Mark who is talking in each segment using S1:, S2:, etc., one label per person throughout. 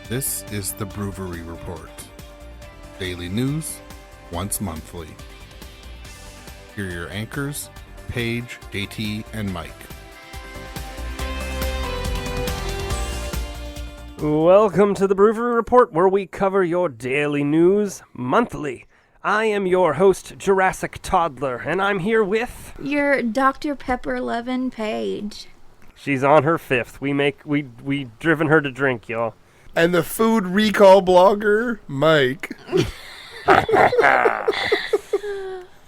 S1: This is the BrewVerie Report. Daily news, once monthly. Here are your anchors, Paige, JT, and Mike.
S2: Welcome to the BrewVerie Report, where we cover your daily news monthly. I am your host, Jurassic Toddler, and I'm here with...
S3: Your Dr. Pepper loving Paige.
S2: She's on her fifth. We driven her to drink, y'all.
S1: And the food recall blogger, Mike.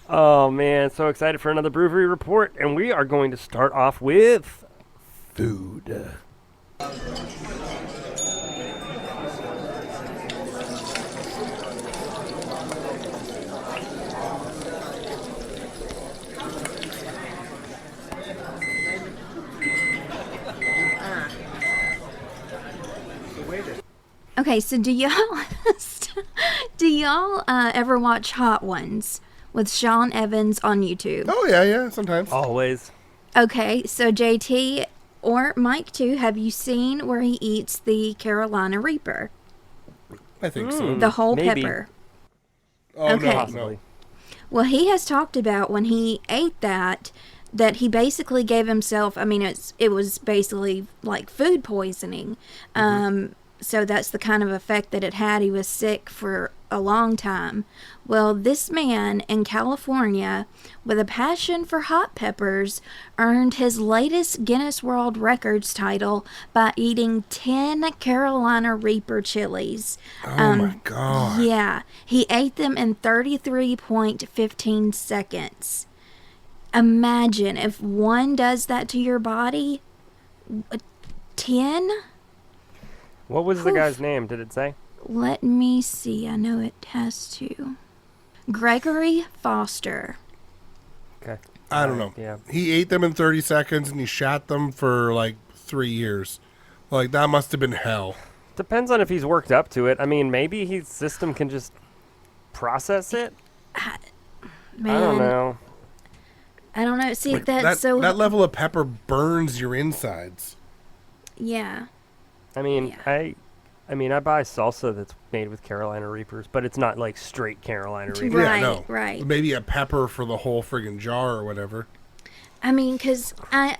S2: Oh man, so excited for another BrewVerie Report, and we are going to start off with food.
S3: Okay, so do y'all ever watch Hot Ones with Sean Evans on YouTube?
S1: Oh, yeah, sometimes.
S2: Always.
S3: Okay, so JT or Mike too, have you seen where he eats the Carolina Reaper?
S1: I think so.
S3: The whole
S2: maybe.
S3: pepper.
S1: Oh,
S3: okay.
S2: Possibly.
S3: Well, he has talked about when he ate that he basically gave himself, it was basically like food poisoning. So that's the kind of effect that it had. He was sick for a long time. Well, this man in California with a passion for hot peppers earned his latest Guinness World Records title by eating 10 Carolina Reaper chilies.
S1: Oh, my God.
S3: Yeah, he ate them in 33.15 seconds. Imagine if one does that to your body. 10?
S2: What was the guy's name? Did it say?
S3: Let me see. I know it has to. Gregory Foster.
S2: Okay.
S1: I don't know.
S2: Yeah.
S1: He ate them in 30 seconds and he shot them for like 3 years. Like, that must have been hell.
S2: Depends on if he's worked up to it. I mean, maybe his system can just process it.
S3: Man,
S2: I don't know.
S3: I don't know. See,
S1: Like,
S3: that's so...
S1: that level of pepper burns your insides.
S3: Yeah.
S2: I mean,
S3: Yeah.
S2: I buy salsa that's made with Carolina Reapers, but it's not like straight Carolina Reapers.
S3: Right,
S1: Yeah, no.
S3: right.
S1: Maybe a pepper for the whole friggin' jar or whatever.
S3: I mean, because I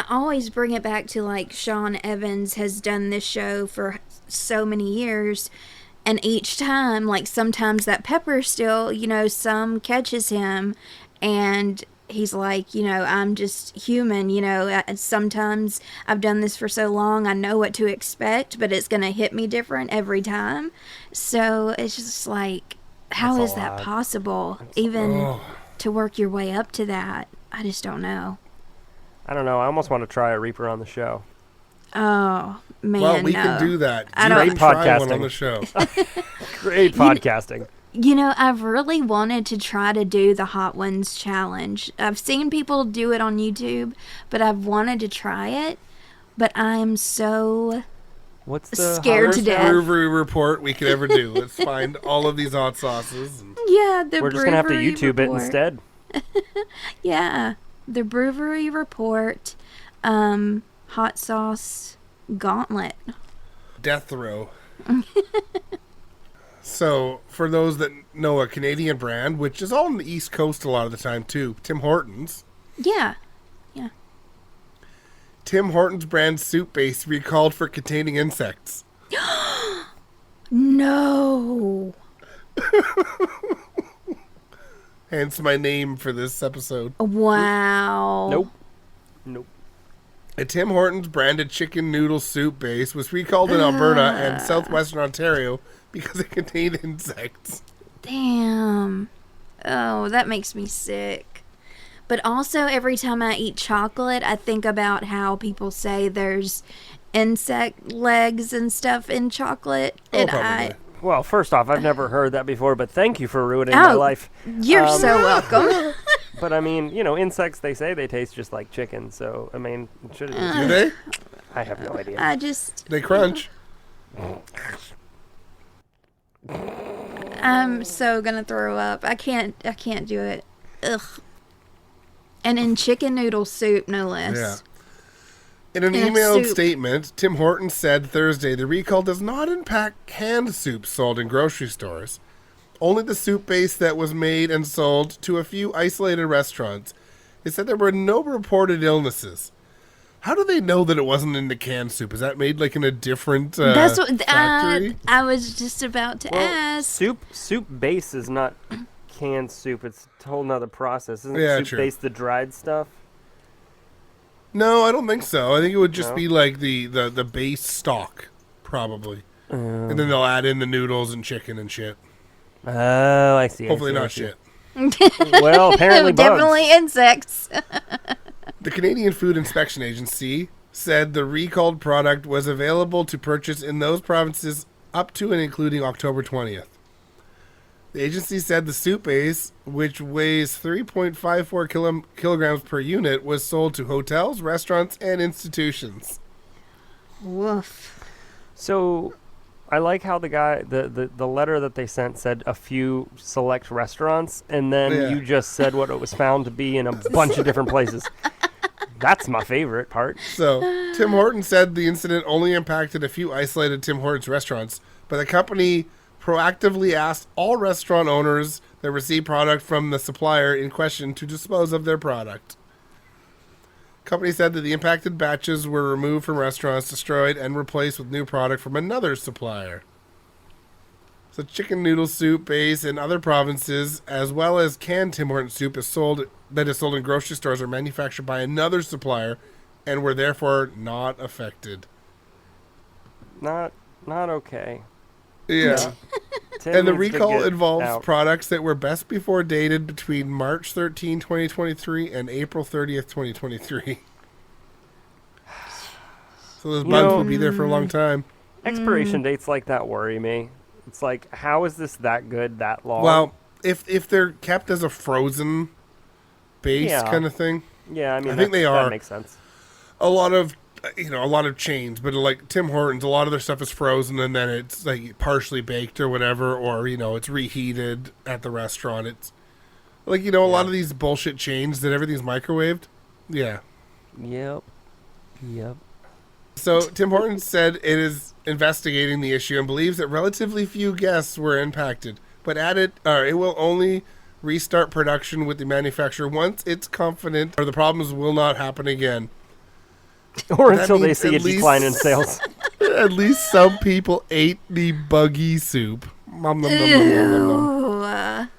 S3: always bring it back to, like, Sean Evans has done this show for so many years, and each time, like, sometimes that pepper still, some catches him, and he's like, I'm just human, sometimes I've done this for so long, I know what to expect, but it's going to hit me different every time. So it's just like, how
S2: That's
S3: is
S2: a
S3: that
S2: lot.
S3: possible? Even to work your way up to that, I just don't know.
S2: I don't know. I almost want to try a Reaper on the show.
S3: Oh, man,
S1: Well, we
S3: no.
S1: can do that.
S3: I
S1: You
S3: don't-
S1: can try
S2: Podcasting.
S1: one on the show.
S2: Great podcasting.
S3: I've really wanted to try to do the Hot Ones challenge. I've seen people do it on YouTube, but I've wanted to try it. But I'm so
S2: What's the
S3: scared to
S1: First
S3: death.
S1: BrewVerie Report we could ever do. Let's find all of these hot sauces. And
S3: Yeah, the
S2: We're just gonna have to
S3: BrewVerie
S2: YouTube
S3: Report.
S2: it instead.
S3: Yeah, the BrewVerie Report, hot sauce gauntlet.
S1: Death row. So, for those that know a Canadian brand, which is all on the East Coast a lot of the time too, Tim Hortons.
S3: Yeah.
S1: Tim Hortons brand soup base recalled for containing insects.
S3: No.
S1: Hence my name for this episode.
S3: Wow.
S2: Nope.
S1: A Tim Hortons branded chicken noodle soup base was recalled in Alberta and southwestern Ontario because it contained insects.
S3: Damn. Oh, that makes me sick. But also, every time I eat chocolate, I think about how people say there's insect legs and stuff in chocolate.
S1: Oh,
S3: And
S1: probably.
S2: Well, first off, I've never heard that before, but thank you for ruining my life.
S3: You're so welcome.
S2: But I mean, insects, they say they taste just like chicken, so I mean, should it
S1: Do they?
S2: I have no idea.
S3: I just,
S1: They crunch.
S3: I'm so gonna throw up. I can't do it. Ugh. And in chicken noodle soup, no less.
S1: Yeah.
S4: In an
S3: In a
S4: emailed
S3: soup.
S4: statement, Tim Hortons said Thursday the recall does not impact canned soup sold in grocery stores. Only the soup base that was made and sold to a few isolated restaurants. It said there were no reported illnesses. How do they know that it wasn't in the canned soup? Is that made like in a different
S3: That's what
S4: factory?
S3: I was just about to ask.
S2: Soup base is not canned soup. It's a whole nother process. Isn't
S4: Yeah,
S2: soup
S4: true.
S2: base the dried stuff?
S4: No, I don't think so. I think it would just
S2: No?
S4: be like the base stock, probably. And then they'll add in the noodles and chicken and shit.
S2: Oh, I see.
S4: Hopefully
S2: I
S4: not
S2: see.
S4: shit.
S2: Well, apparently bugs.
S3: Definitely insects.
S4: The Canadian Food Inspection Agency said the recalled product was available to purchase in those provinces up to and including October 20th. The agency said the soup base, which weighs 3.54 kilograms per unit, was sold to hotels, restaurants, and institutions.
S3: Woof.
S2: So, I like how the letter that they sent said a few select restaurants, and then
S4: Yeah.
S2: you just said what it was found to be in a bunch of different places. That's my favorite part.
S4: So, Tim Hortons said the incident only impacted a few isolated Tim Hortons restaurants, but the company proactively asked all restaurant owners that received product from the supplier in question to dispose of their product. Company said that the impacted batches were removed from restaurants, destroyed, and replaced with new product from another supplier. So chicken noodle soup base in other provinces, as well as canned Tim Hortons soup, is sold in grocery stores, are manufactured by another supplier, and were therefore not affected.
S2: Not okay.
S4: Yeah.
S2: Tim
S4: And the
S2: needs to
S4: recall
S2: get
S4: involves
S2: out.
S4: products that were best before dated between March 13, 2023 and April 30th, 2023. So those bugs will be there for a long time.
S2: Expiration dates like that worry me. It's like, how is this that good that long?
S4: Well, if they're kept as a frozen base
S2: Yeah.
S4: kind of thing,
S2: yeah, I mean,
S4: I think they
S2: that
S4: are.
S2: makes sense.
S4: a lot of chains, but like Tim Hortons, a lot of their stuff is frozen and then it's like partially baked or whatever, or it's reheated at the restaurant. It's like a lot of these bullshit chains that everything's microwaved. Yeah.
S2: Yep.
S4: So Tim Hortons said it is investigating the issue and believes that relatively few guests were impacted, but added it will only restart production with the manufacturer once it's confident or the problems will not happen again.
S2: Or
S4: That
S2: until they
S4: means
S2: see a
S4: at least-
S2: decline in sales.
S4: At least some people ate the buggy soup. Nom, nom, nom, nom, nom,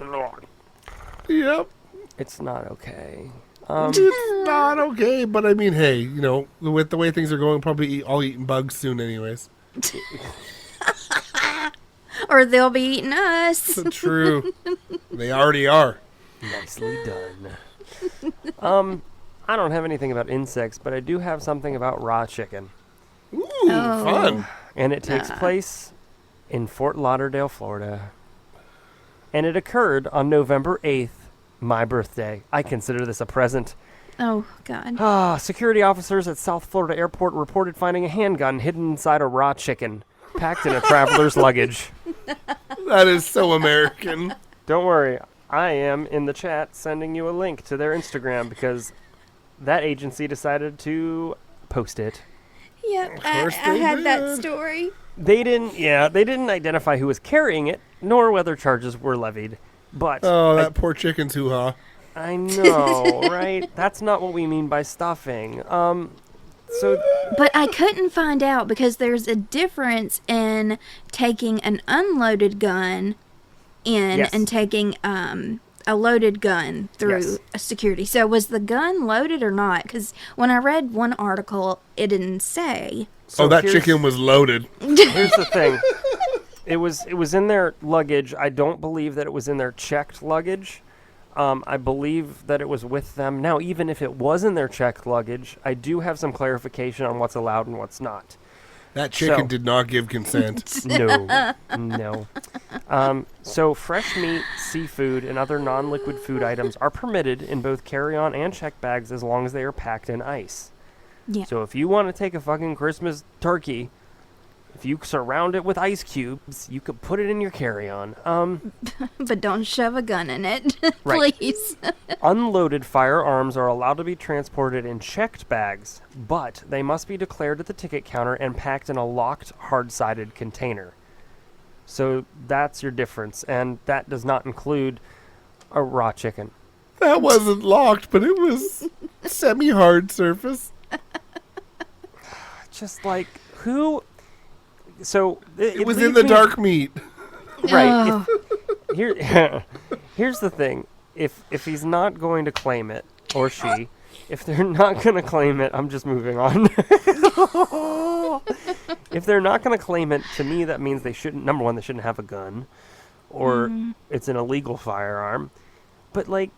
S4: nom, nom.
S3: Ew.
S4: Yep.
S2: It's not okay.
S4: It's not okay, but I mean, hey, with the way things are going, probably all eating bugs soon anyways.
S3: Or they'll be eating us.
S4: True. They already are.
S2: Nicely done. I don't have anything about insects, but I do have something about raw chicken.
S4: Ooh,
S3: Oh.
S4: fun.
S2: And it takes place in Fort Lauderdale, Florida. And it occurred on November 8th, my birthday. I consider this a present.
S3: Oh, God.
S2: Security officers at South Florida Airport reported finding a handgun hidden inside a raw chicken, packed in a traveler's luggage.
S4: That is so American.
S2: Don't worry, I am in the chat sending you a link to their Instagram because that agency decided to post it.
S3: Yep,
S4: Of
S3: I
S4: course
S3: had
S4: they
S3: that
S4: did.
S3: story.
S2: They didn't identify who was carrying it, nor whether charges were levied. But
S4: Oh, that poor chicken's hoo-ha.
S2: I know, right? That's not what we mean by stuffing. So
S3: But I couldn't find out because there's a difference in taking an unloaded gun in
S2: Yes.
S3: and taking a loaded gun through
S2: Yes.
S3: a security. So was the gun loaded or not? Because when I read one article, it didn't say.
S2: so
S4: That
S2: here's-
S4: chicken was loaded.
S2: Here's the thing. It was in their luggage. I don't believe that it was in their checked luggage. I believe that it was with them. Now, even if it was in their checked luggage, I do have some clarification on what's allowed and what's not.
S4: That chicken
S2: So-
S4: did not give consent.
S2: No. So fresh meat, seafood, and other non-liquid food items are permitted in both carry-on and checked bags as long as they are packed in ice.
S3: Yeah.
S2: So if you want to take a fucking Christmas turkey If you surround it with ice cubes, you could put it in your carry-on.
S3: But don't shove a gun in it,
S2: Right.
S3: please.
S2: Unloaded firearms are allowed to be transported in checked bags, but they must be declared at the ticket counter and packed in a locked, hard-sided container. So that's your difference, and that does not include a raw chicken.
S4: That wasn't locked, but it was semi-hard surface.
S2: Just like, who... So
S4: It was in the dark meat.
S2: Right. Here's the thing. If he's not going to claim it, or she, if they're not going to claim it, I'm just moving on. If they're not going to claim it, to me that means they shouldn't. Number one, they shouldn't have a gun, or it's an illegal firearm. But like,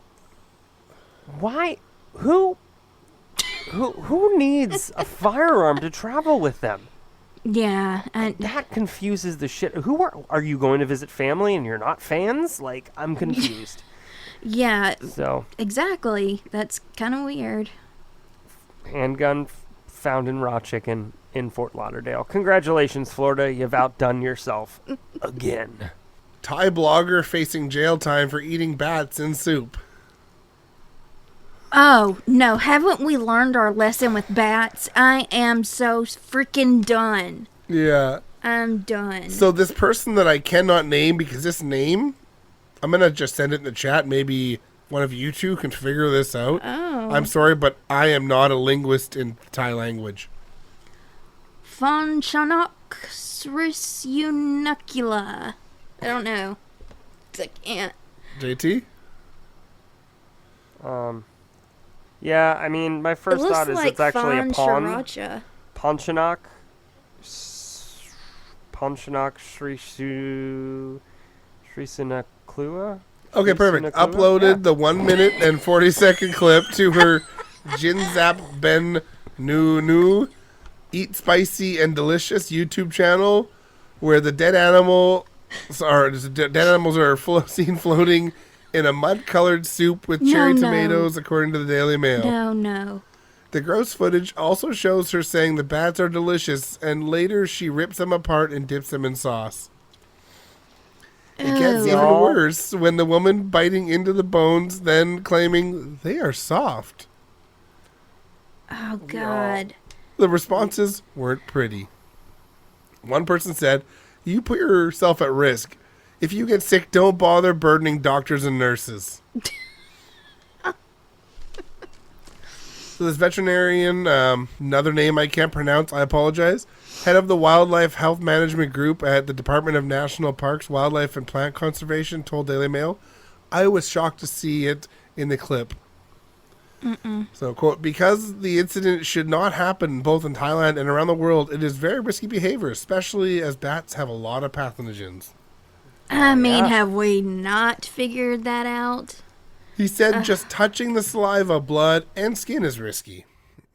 S2: why? Who needs a firearm to travel with them?
S3: Yeah, and
S2: That confuses the shit. Who are you going to visit family and you're not fans? Like, I'm confused.
S3: yeah,
S2: So,
S3: exactly. That's kind of weird.
S2: handgun found in raw chicken in Fort Lauderdale. Congratulations, Florida. You've outdone yourself again.
S4: Thai blogger facing jail time for eating bats in soup.
S3: Oh, no, haven't we learned our lesson with bats? I am so freaking done.
S4: Yeah.
S3: I'm done.
S4: So this person that I cannot name because this name, I'm going to just send it in the chat. Maybe one of you two can figure this out.
S3: Oh.
S4: I'm sorry, but I am not a linguist in Thai language.
S3: Fonchanok Srisunacula. I don't know. I can't.
S4: JT?
S2: Yeah, I mean, my first
S3: it looks
S2: thought is
S3: like
S2: it's actually a pawn.
S3: Sriracha.
S2: Ponchanak. Ponchanak Srisunaclua?
S4: Okay, perfect.
S2: Srisunaclua?
S4: Uploaded the 1 minute and 40-second clip to her Jinzap Ben Nu Eat Spicy and Delicious YouTube channel, where the dead animals are seen floating in a mud-colored soup with cherry
S3: No.
S4: tomatoes, according to the Daily Mail.
S3: No.
S4: The gross footage also shows her saying the bats are delicious, and later she rips them apart and dips them in sauce. It gets
S3: Ew.
S4: even
S2: Aw.
S4: worse when the woman biting into the bones, then claiming they are soft.
S3: Oh, God.
S4: The responses weren't pretty. One person said, "You put yourself at risk. If you get sick, don't bother burdening doctors and nurses." So this veterinarian, another name I can't pronounce, I apologize, head of the Wildlife Health Management Group at the Department of National Parks, Wildlife and Plant Conservation, told Daily Mail, "I was shocked to see it in the clip." So, quote, "Because the incident should not happen both in Thailand and around the world, it is very risky behavior, especially as bats have a lot of pathogens."
S3: I mean,
S2: Yeah.
S3: have we not figured that out?
S4: He said just touching the saliva, blood, and skin is risky.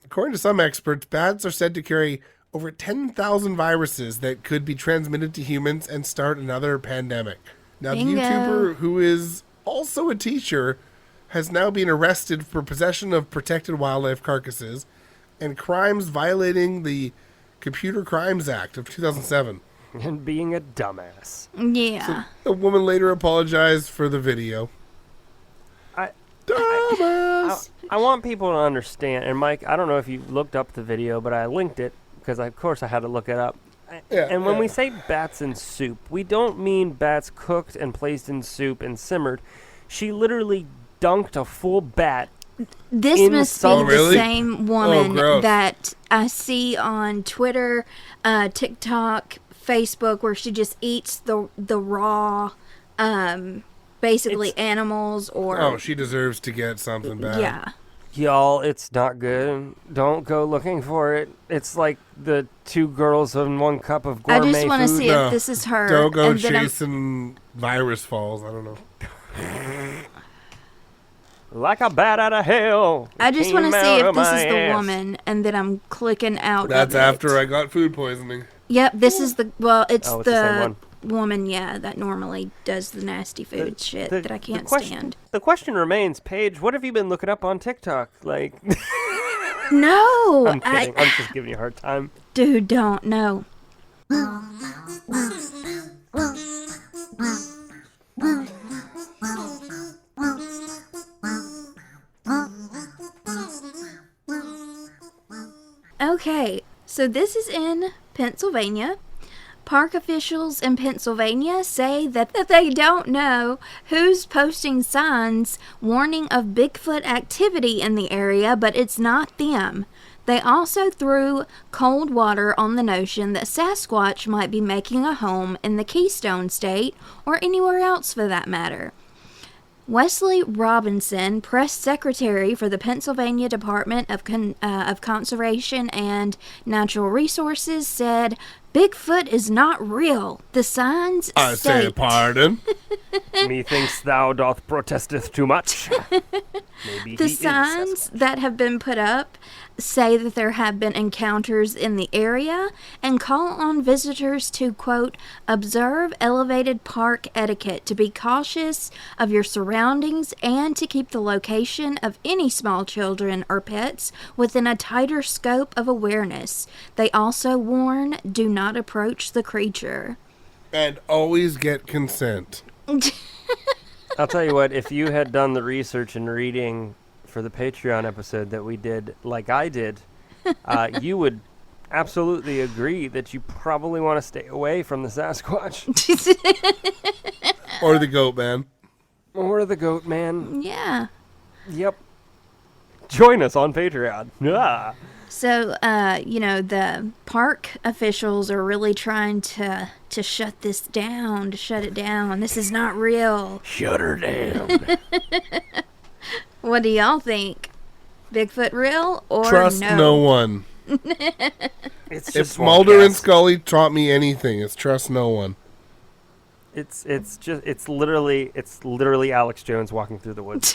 S4: According to some experts, bats are said to carry over 10,000 viruses that could be transmitted to humans and start another pandemic. Now,
S3: Bingo.
S4: the YouTuber, who is also a teacher, has now been arrested for possession of protected wildlife carcasses and crimes violating the Computer Crimes Act of 2007.
S2: And being a dumbass.
S3: Yeah.
S4: The woman later apologized for the video. Dumbass!
S2: I want people to understand, and Mike, I don't know if you looked up the video, but I linked it because, of course, I had to look it up. And when we say bats in soup, we don't mean bats cooked and placed in soup and simmered. She literally dunked a full bat.
S3: This
S2: In
S3: must be
S2: some-
S3: the
S4: Really?
S3: same woman
S4: gross.
S3: that I see on Twitter, TikTok, Facebook, where she just eats the raw, basically animals or
S4: Oh, she deserves to get something bad.
S3: yeah.
S2: Y'all, it's not good. Don't go looking for it. It's like the two girls in one cup of
S3: I
S2: gourmet
S3: just want to
S2: food.
S3: see
S4: No.
S3: if this is her.
S4: Don't go
S3: and then I'm-
S4: chasing virus falls. I don't know.
S2: Like a bat out of hell.
S3: I just want to
S2: Came
S3: see
S2: out
S3: if
S2: of
S3: this
S2: my
S3: is the
S2: ass.
S3: woman, and then I'm clicking out.
S4: That's
S3: of
S4: after
S3: it.
S4: I got food poisoning.
S3: Yep, this is the it's
S2: Oh, it's the same one.
S3: woman, yeah, that normally does the nasty food shit that I can't stand.
S2: The question remains, Paige, what have you been looking up on TikTok? Like,
S3: No,
S2: I'm kidding. I'm just giving you a hard time.
S3: dude, don't no. Okay, so this is in Pennsylvania. Park officials in Pennsylvania say that they don't know who's posting signs warning of Bigfoot activity in the area, but it's not them. They also threw cold water on the notion that Sasquatch might be making a home in the Keystone State, or anywhere else for that matter. Wesley Robinson, press secretary for the Pennsylvania Department of Conservation and Natural Resources, said, "Bigfoot is not real. The signs
S4: I say
S3: state."
S4: pardon.
S2: Methinks thou doth protesteth too much. Maybe
S3: The
S2: he is
S3: signs
S2: Sasquatch.
S3: that have been put up say that there have been encounters in the area and call on visitors to, quote, observe elevated park etiquette, to be cautious of your surroundings, and to keep the location of any small children or pets within a tighter scope of awareness. They also warn, do not approach the creature.
S4: And always get consent.
S2: I'll tell you what, if you had done the research and reading for the Patreon episode that we did, like I did, you would absolutely agree that you probably want to stay away from the Sasquatch.
S4: Or the goat man.
S2: Or the goat man.
S3: Yeah.
S2: Yep. Join us on Patreon. Ah.
S3: So, the park officials are really trying to shut it down. This is not real.
S2: Shut her down.
S3: What do y'all think? Bigfoot real or
S4: Trust no one.
S2: It's
S4: If
S2: just
S4: Mulder and Scully taught me anything, it's trust no one.
S2: It's literally Alex Jones walking through the woods,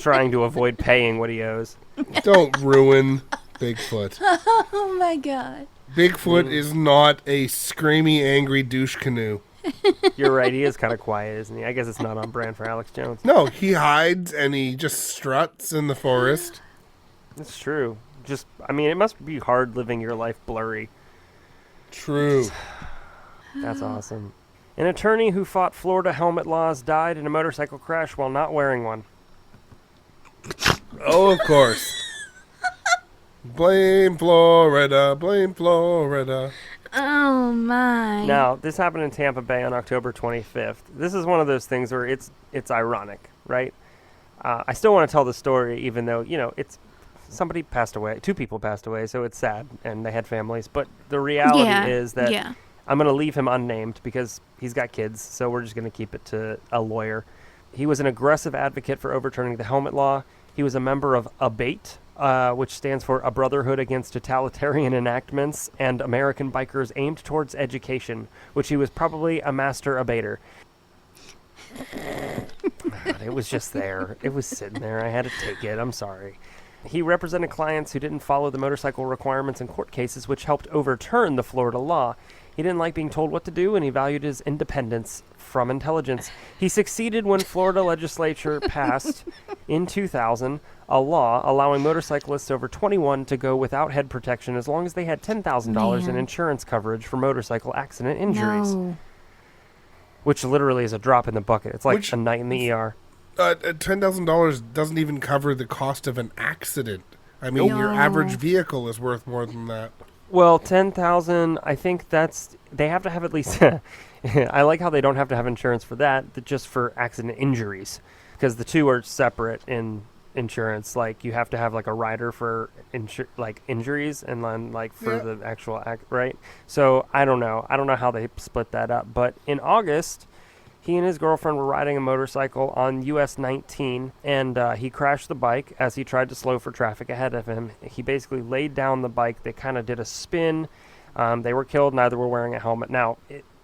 S2: trying to avoid paying what he owes.
S4: Don't ruin Bigfoot.
S3: Oh my god.
S4: Bigfoot is not a screamy, angry douche canoe.
S2: You're right. He is kind of quiet, isn't he? I guess it's not on brand for Alex Jones.
S4: No, he hides and he just struts in the forest.
S2: It's true. It must be hard living your life blurry.
S4: True.
S2: That's awesome. An attorney who fought Florida helmet laws died in a motorcycle crash while not wearing one.
S4: Oh, of course. Blame Florida, blame Florida.
S3: Oh my.
S2: Now, this happened in Tampa Bay on October 25th. This is one of those things where it's ironic, right? I still want to tell the story, even though, it's somebody passed away. 2 people passed away, so it's sad, and they had families. But the reality is that I'm going to leave him unnamed because he's got kids, so we're just going to keep it to a lawyer. He was an aggressive advocate for overturning the helmet law. He was a member of ABATE, which stands for A Brotherhood Against Totalitarian Enactments and American Bikers Aimed Towards Education, which he was probably a master abater. God, it was just there. It was sitting there. I had to take it. I'm sorry. He represented clients who didn't follow the motorcycle requirements in court cases, which helped overturn the Florida law. He didn't like being told what to do, and he valued his independence from intelligence. He succeeded when Florida legislature passed, in 2000, a law allowing motorcyclists over 21 to go without head protection as long as they had $10,000 in
S3: Man.
S2: insurance coverage for motorcycle accident injuries.
S3: No.
S2: Which literally is a drop in the bucket. It's like
S4: Which-
S2: a night in the ER.
S4: $10,000 doesn't even cover the cost of an accident. I mean, your
S3: No.
S4: average vehicle is worth more than that.
S2: Well, 10,000, I think they have to have at least, I like how they don't have to have insurance for that, just for accident injuries, because the two are separate in insurance. Like, you have to have, like, a rider for, injuries, and then, like, for the actual act, right? So, I don't know how they split that up, but in August, he and his girlfriend were riding a motorcycle on US 19, and he crashed the bike as he tried to slow for traffic ahead of him. He basically laid down the bike. They kind of did a spin. They were killed. Neither were wearing a helmet. Now,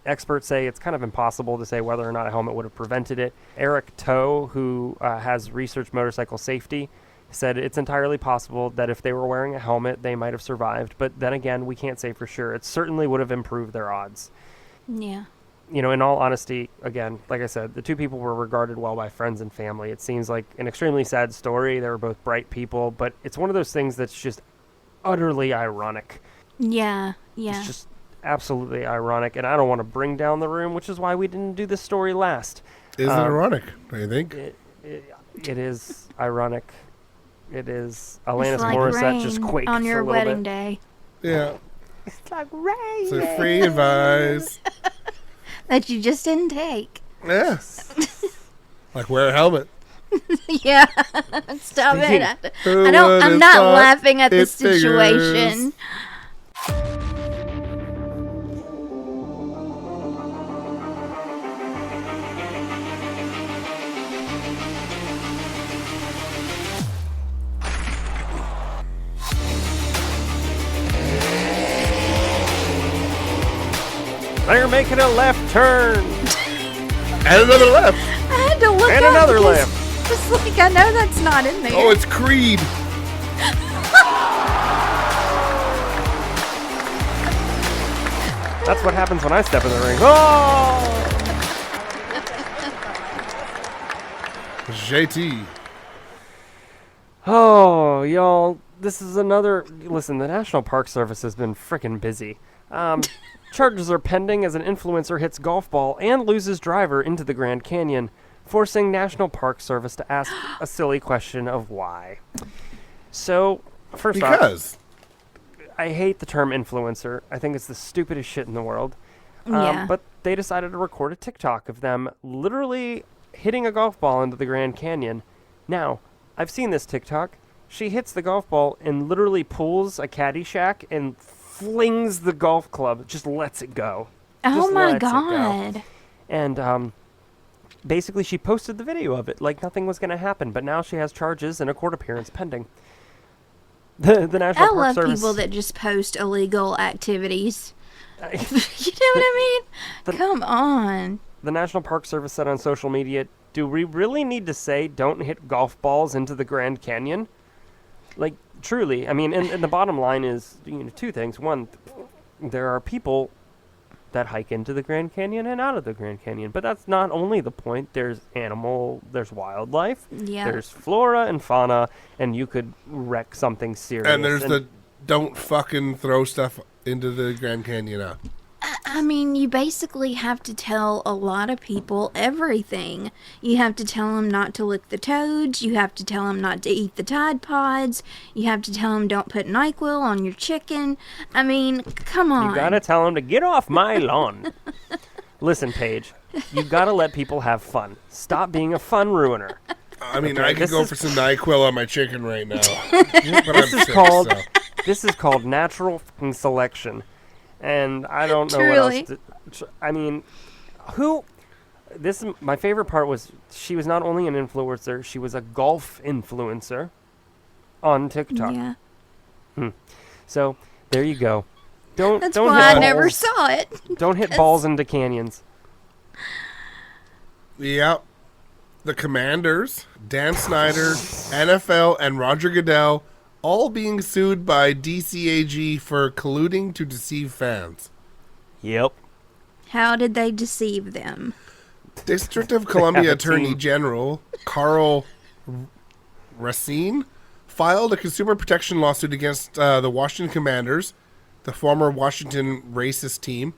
S2: experts say it's kind of impossible to say whether or not a helmet would have prevented it. Eric Toe, who has researched motorcycle safety, said it's entirely possible that if they were wearing a helmet, they might have survived. But then again, we can't say for sure. It certainly would have improved their odds.
S3: Yeah.
S2: In all honesty, again, like I said, the 2 people were regarded well by friends and family. It seems like an extremely sad story. They were both bright people, but it's one of those things that's just utterly ironic.
S3: Yeah. Yeah.
S2: It's just absolutely ironic, and I don't want to bring down the room, which is why we didn't do this story last.
S4: Is it ironic, do you think?
S2: It is ironic. It is.
S3: It's
S2: Alanis
S3: like
S2: Morissette
S3: rain
S2: just quaked
S3: on your
S2: a little
S3: wedding
S2: bit.
S3: day.
S4: Yeah.
S2: It's like rain.
S4: So free advice.
S3: That you just didn't take.
S4: Yeah. Like wear a helmet.
S3: Yeah. Stop
S2: Speaking-
S3: it.
S4: Who
S3: I don't.
S4: would've
S3: I'm not
S4: thought
S3: laughing at the
S4: it figures?
S3: situation.
S2: They're making a left turn.
S4: And another left.
S3: I had to look
S2: And
S3: up
S2: another
S3: because
S2: left.
S3: It's like I know that's not in there.
S4: Oh, it's Creed.
S2: That's what happens when I step in the ring. Oh!
S4: JT.
S2: Oh, y'all, this is another... Listen, the National Park Service has been frickin' busy. Charges are pending as an influencer hits golf ball and loses driver into the Grand Canyon, forcing National Park Service to ask a silly question of why. So, first off,
S4: Because.
S2: I hate the term influencer. I think it's the stupidest shit in the world.
S3: Yeah.
S2: But they decided to record a TikTok of them literally hitting a golf ball into the Grand Canyon. Now, I've seen this TikTok. She hits the golf ball and literally pulls a Caddyshack and flings the golf club, just lets it go.
S3: Oh
S2: Just
S3: my
S2: lets it go.
S3: god.
S2: And basically she posted the video of it like nothing was going to happen, but now she has charges and a court appearance pending. The National
S3: I
S2: Park
S3: love
S2: Service...
S3: people that just post illegal activities. You know what I mean? Come on.
S2: The National Park Service said on social media, do we really need to say don't hit golf balls into the Grand Canyon? Like, truly. I mean, and the bottom line is, two things. One, there are people that hike into the Grand Canyon and out of the Grand Canyon. But that's not only the point. There's there's wildlife,
S3: Yeah.
S2: there's flora and fauna, and you could wreck something serious.
S4: And there's the don't fucking throw stuff into the Grand Canyon now.
S3: I mean, you basically have to tell a lot of people everything. You have to tell them not to lick the toads. You have to tell them not to eat the Tide Pods. You have to tell them don't put NyQuil on your chicken. I mean, come on.
S2: You gotta tell them to get off my lawn. Listen, Paige, you gotta let people have fun. Stop being a fun ruiner.
S4: I mean,
S2: Okay,
S4: I could
S2: this
S4: go
S2: is-
S4: for some NyQuil on my chicken right now. But I'm sick,
S2: called-
S4: so.
S2: This is called natural fucking selection. And I don't know
S3: Truly.
S2: what else to... I mean, my favorite part was she was not only an influencer, she was a golf influencer on TikTok.
S3: Yeah.
S2: So, there you go. Don't
S3: That's
S2: don't
S3: why
S2: hit
S3: I never
S2: balls-
S3: saw it.
S2: Don't hit balls into canyons.
S4: Yep. The Commanders, Dan Snyder, NFL, and Roger Goodell all being sued by DCAG for colluding to deceive fans.
S2: Yep.
S3: How did they deceive them?
S4: District of Columbia
S2: Haven't
S4: Attorney
S2: seen-
S4: General Carl Racine filed a consumer protection lawsuit against the Washington Commanders, the former Washington racist team,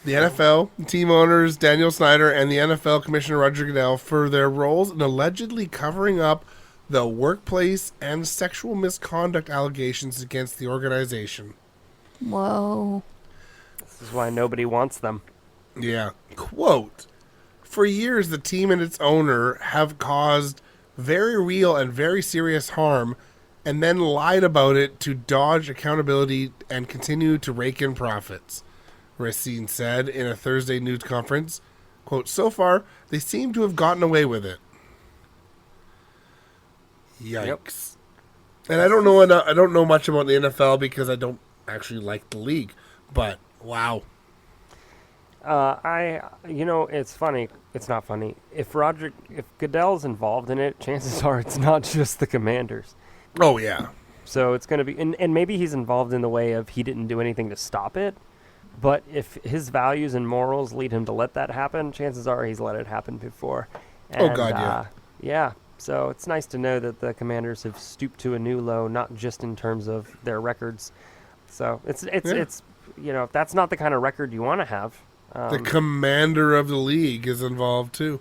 S4: the NFL, team owners Daniel Snyder, and the NFL Commissioner Roger Goodell for their roles in allegedly covering up the workplace and sexual misconduct allegations against the organization.
S3: Whoa.
S2: This is why nobody wants them.
S4: Yeah. Quote, for years, the team and its owner have caused very real and very serious harm and then lied about it to dodge accountability and continue to rake in profits, Racine said in a Thursday news conference. Quote, so far, they seem to have gotten away with it. Yikes. And I don't know much about the NFL because I don't actually like the league, but wow.
S2: It's funny. It's not funny. If Goodell's involved in it, chances are it's not just the Commanders.
S4: Oh, yeah.
S2: So it's going to be, and maybe he's involved in the way of he didn't do anything to stop it. But if his values and morals lead him to let that happen, chances are he's let it happen before.
S4: Oh, God, yeah.
S2: Yeah. So it's nice to know that the Commanders have stooped to a new low, not just in terms of their records. So it's if that's not the kind of record you want to have.
S4: The commander of the league is involved too.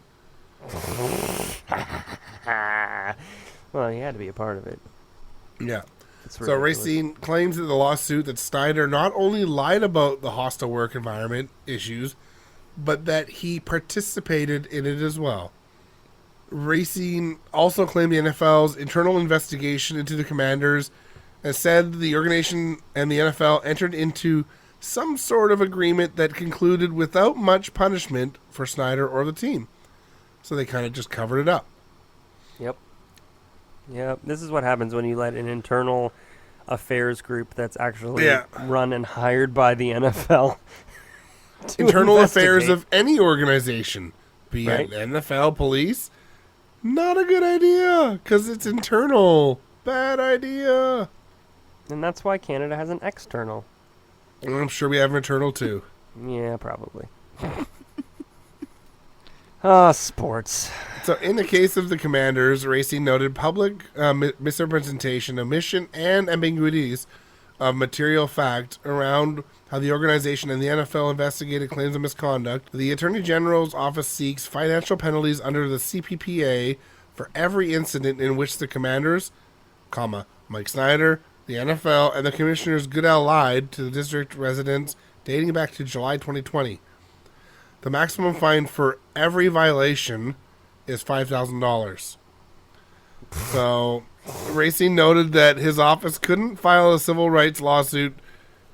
S2: Well, he had to be a part of it.
S4: Yeah.
S2: It's
S4: So
S2: ridiculous.
S4: Racine claims in the lawsuit that Snyder not only lied about the hostile work environment issues, but that he participated in it as well. Racine also claimed the NFL's internal investigation into the Commanders and said the organization and the NFL entered into some sort of agreement that concluded without much punishment for Snyder or the team. So they kind of just covered it up.
S2: Yep. This is what happens when you let an internal affairs group that's actually
S4: Yeah.
S2: run and hired by the NFL. to
S4: Internal affairs
S2: investigate.
S4: of any organization, be
S2: Right.
S4: it NFL, police, not a good idea because it's internal. Bad idea.
S2: And that's why Canada has an external.
S4: I'm sure we have an internal too.
S2: Yeah, probably. Sports.
S4: So, in the case of the Commanders, Racing noted public misrepresentation, omission, and ambiguities of material fact around how the organization and the NFL investigated claims of misconduct. The Attorney General's office seeks financial penalties under the CPPA for every incident in which the Commanders, Mike Snyder, the NFL, and the Commissioners Goodell lied to the district residents dating back to July 2020. The maximum fine for every violation is $5,000. So, Racing noted that his office couldn't file a civil rights lawsuit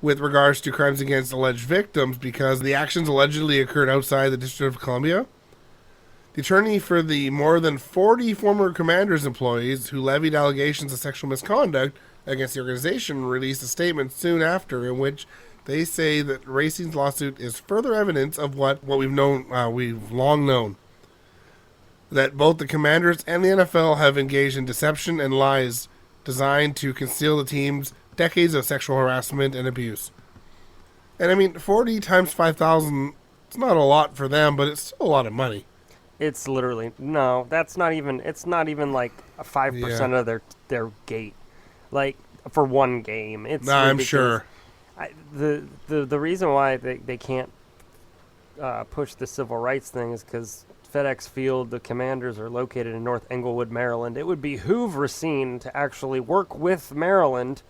S4: with regards to crimes against alleged victims because the actions allegedly occurred outside the District of Columbia. The attorney for the more than 40 former Commanders employees who levied allegations of sexual misconduct against the organization released a statement soon after in which they say that Racing's lawsuit is further evidence of what we've long known. That both the Commanders and the NFL have engaged in deception and lies designed to conceal the team's decades of sexual harassment and abuse. And I mean, 40 times 5,000, it's not a lot for them, but it's still a lot of money.
S2: It's literally it's not even like 5% of their gate. Like for one game. It's
S4: I'm
S2: ridiculous.
S4: sure.
S2: The reason why they can't push the civil rights thing is because FedEx Field, the Commanders, are located in North Englewood, Maryland. It would behoove Racine to actually work with Maryland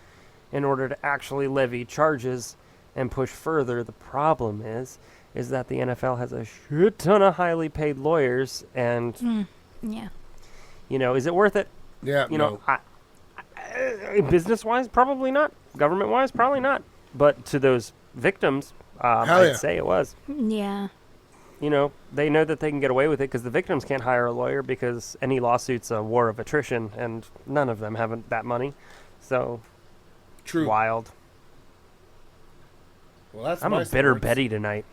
S2: in order to actually levy charges and push further. The problem is that the NFL has a shit ton of highly paid lawyers, and
S3: Yeah.
S2: is it worth it?
S4: Yeah,
S2: Business-wise, probably not. Government-wise, probably not. But to those victims,
S4: Hell yeah.
S2: I'd say it was.
S3: Yeah.
S2: They know that they can get away with it because the victims can't hire a lawyer because any lawsuit's a war of attrition, and none of them have that money. So,
S4: True.
S2: wild.
S4: Well, that's
S2: I'm
S4: my
S2: a bitter
S4: sports.
S2: Betty tonight.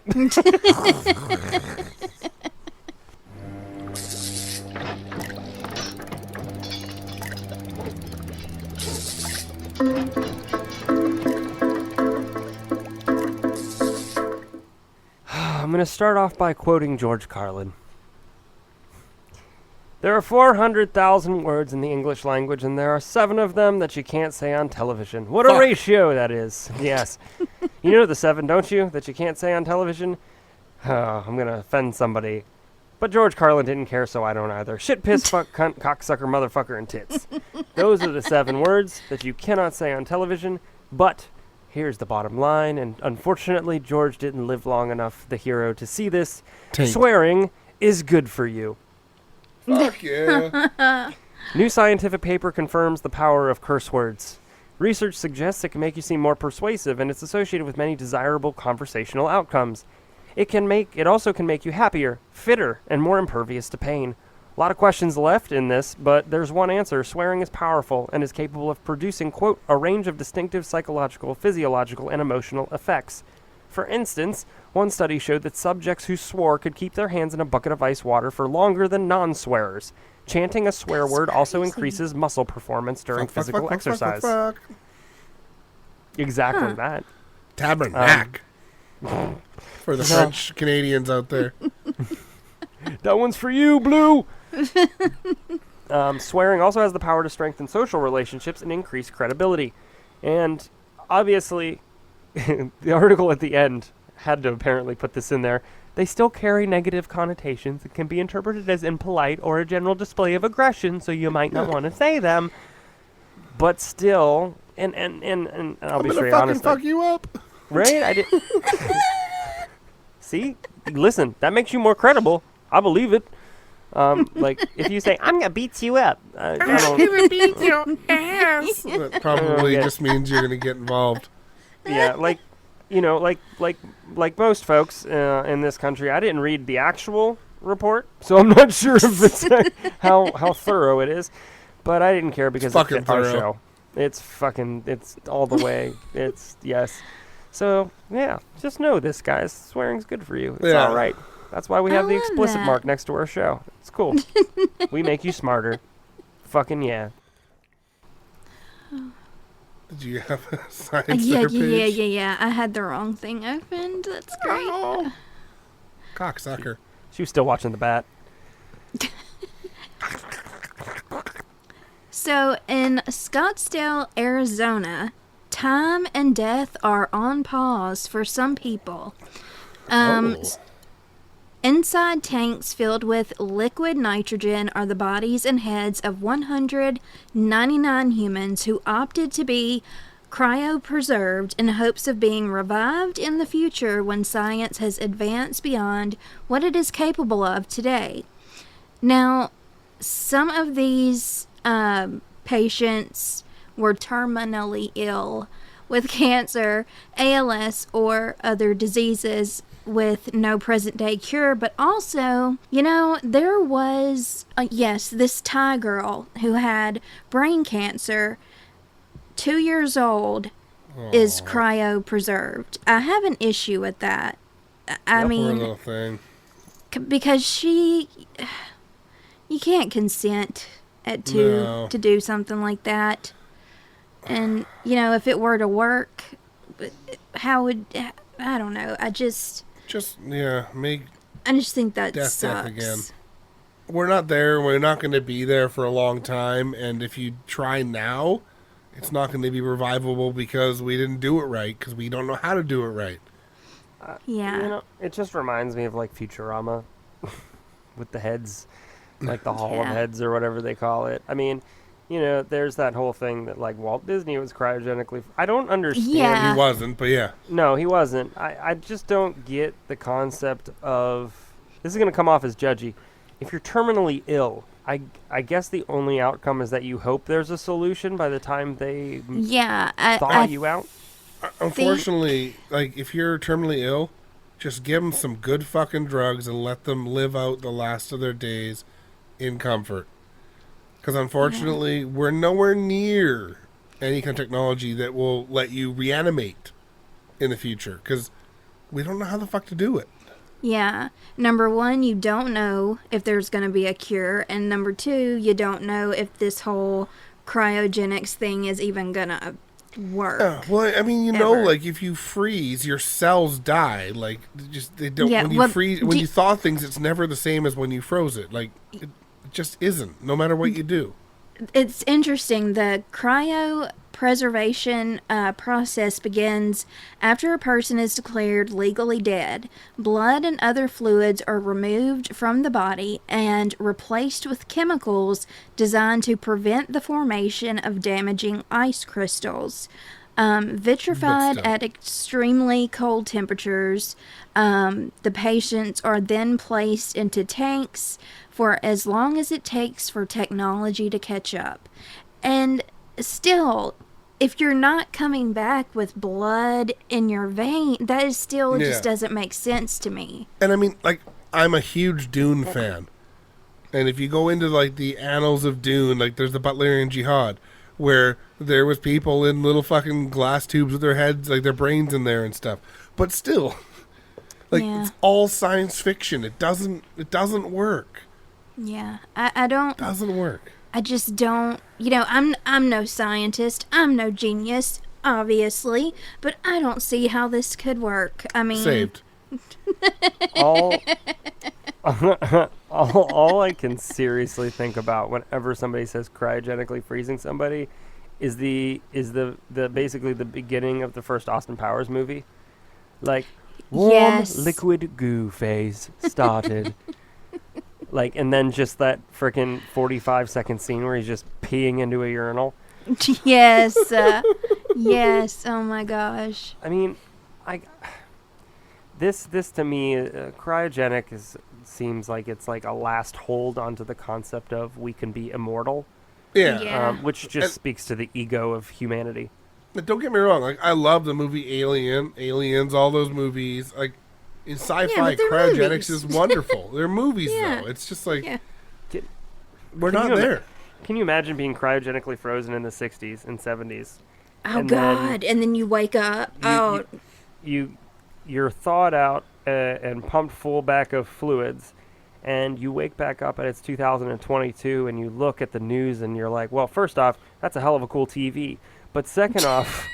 S2: I'm going to start off by quoting George Carlin. There are 400,000 words in the English language, and there are 7 of them that you can't say on television. What a
S4: Fuck.
S2: ratio that is. Yes. You know the 7, don't you, that you can't say on television? Oh, I'm going to offend somebody. But George Carlin didn't care, so I don't either. Shit, piss, fuck, cunt, cocksucker, motherfucker, and tits. Those are the 7 words that you cannot say on television, but here's the bottom line, and unfortunately, George didn't live long enough, the hero, to see this.
S4: Tank.
S2: Swearing is good for you.
S4: Fuck yeah.
S2: New scientific paper confirms the power of curse words. Research suggests it can make you seem more persuasive, and it's associated with many desirable conversational outcomes. It also can make you happier, fitter, and more impervious to pain. A lot of questions left in this, but there's one answer. Swearing is powerful and is capable of producing, quote, a range of distinctive psychological, physiological, and emotional effects. For instance, one study showed that subjects who swore could keep their hands in a bucket of ice water for longer than non-swearers. Chanting a swear word also increases muscle performance during physical exercise. Exactly that.
S4: Tabernacle. For the French Canadians out there.
S2: That one's for you, Blue! Swearing also has the power to strengthen social relationships and increase credibility. And obviously, the article at the end had to apparently put this in there. They still carry negative connotations and can be interpreted as impolite or a general display of aggression, so you might not want to say them. But still, and I'll be straight honest.
S4: Fuck you up.
S2: Right? I did. See? Listen, that makes you more credible. I believe it. Like, if you say, I'm going to beat you up. I don't...
S4: gonna beat your ass. That probably just means you're gonna get involved.
S2: Yeah, like, you know, like most folks in this country, I didn't read the actual report, so I'm not sure if it's how thorough it is. But I didn't care because it fit our show. It's all the way. Yes. So, yeah, just know this, guys. Swearing's good for you. It's all right. That's why we have the explicit mark next to our show. It's cool. We make you smarter. Fucking yeah.
S4: Did you have a science there, Paige?
S3: Yeah. I had the wrong thing opened. That's great.
S4: Oh. Cocksucker.
S2: She was still watching the bat.
S3: So, in Scottsdale, Arizona, time and death are on pause for some people. Inside tanks filled with liquid nitrogen are the bodies and heads of 199 humans who opted to be cryopreserved in hopes of being revived in the future when science has advanced beyond what it is capable of today. Now, some of these patients were terminally ill with cancer, ALS, or other diseases with no present-day cure, but also, you know, there was, this Thai girl who had brain cancer, 2 years old, is cryopreserved. I have an issue with that. I mean,
S4: little thing.
S3: Because you can't consent to do something like that. And, you know, if it were to work, I don't know, I just think that sucks.
S4: Death again. We're not there. We're not going to be there for a long time. And if you try now, it's not going to be revivable because we didn't do it right, because we don't know how to do it right.
S3: Yeah.
S2: You know, it just reminds me of, like, Futurama with the heads, like the Hall of Heads or whatever they call it. I mean, you know, there's that whole thing that, like, Walt Disney was cryogenically... I don't understand...
S3: Yeah.
S4: He wasn't, but yeah.
S2: No, he wasn't. I just don't get the concept of... This is going to come off as judgy. If you're terminally ill, I guess the only outcome is that you hope there's a solution by the time they thaw you out.
S4: Unfortunately, like, if you're terminally ill, just give them some good fucking drugs and let them live out the last of their days in comfort. Because unfortunately, we're nowhere near any kind of technology that will let you reanimate in the future. Because we don't know how the fuck to do it.
S3: Yeah. Number one, you don't know if there's going to be a cure. And number two, you don't know if this whole cryogenics thing is even going to work.
S4: Yeah, well, I mean, you know, like, if you freeze, your cells die. Like, they don't.
S3: Yeah,
S4: when you freeze, when you thaw things, it's never the same as when you froze it. Like, it just isn't, no matter what you do.
S3: It's interesting. The cryopreservation process begins after a person is declared legally dead. Blood and other fluids are removed from the body and replaced with chemicals designed to prevent the formation of damaging ice crystals. Vitrified at extremely cold temperatures, the patients are then placed into tanks for as long as it takes for technology to catch up. And still, if you're not coming back with blood in your vein, that is still just doesn't make sense to me.
S4: And I mean, like, I'm a huge Dune fan. And if you go into, like, the annals of Dune, like, there's the Butlerian Jihad, where there was people in little fucking glass tubes with their heads, like, their brains in there and stuff. But still, like, it's all science fiction. It doesn't work.
S3: Yeah, I don't...
S4: It doesn't work.
S3: I just don't... You know, I'm no scientist. I'm no genius, obviously. But I don't see how this could work. I mean...
S4: Saved.
S2: all I can seriously think about whenever somebody says cryogenically freezing somebody is the basically the beginning of the first Austin Powers movie. Like, warm
S3: Yes.
S2: liquid goo phase started. Like, and then just that frickin' 45-second scene where he's just peeing into a urinal.
S3: Yes. Yes. Oh my gosh.
S2: I mean, this to me, cryogenic seems like it's like a last hold onto the concept of we can be immortal,
S4: Yeah.
S3: Yeah.
S2: which just
S4: And-
S2: speaks to the ego of humanity.
S4: But don't get me wrong. Like, I love the movie Aliens, all those movies. Like, in sci-fi,
S3: but they're
S4: cryogenics
S3: movies.
S4: is wonderful. They're movies,
S3: Yeah.
S4: though. It's just like,
S3: Yeah.
S4: we're
S2: Can
S4: not
S2: you ima-
S4: there.
S2: Can you imagine being cryogenically frozen in the 60s and 70s?
S3: Oh
S2: And then
S3: God! And then you wake up.
S2: You're thawed out and pumped full back of fluids, and you wake back up and it's 2022, and you look at the news and you're like, well, first off, that's a hell of a cool TV. But second off,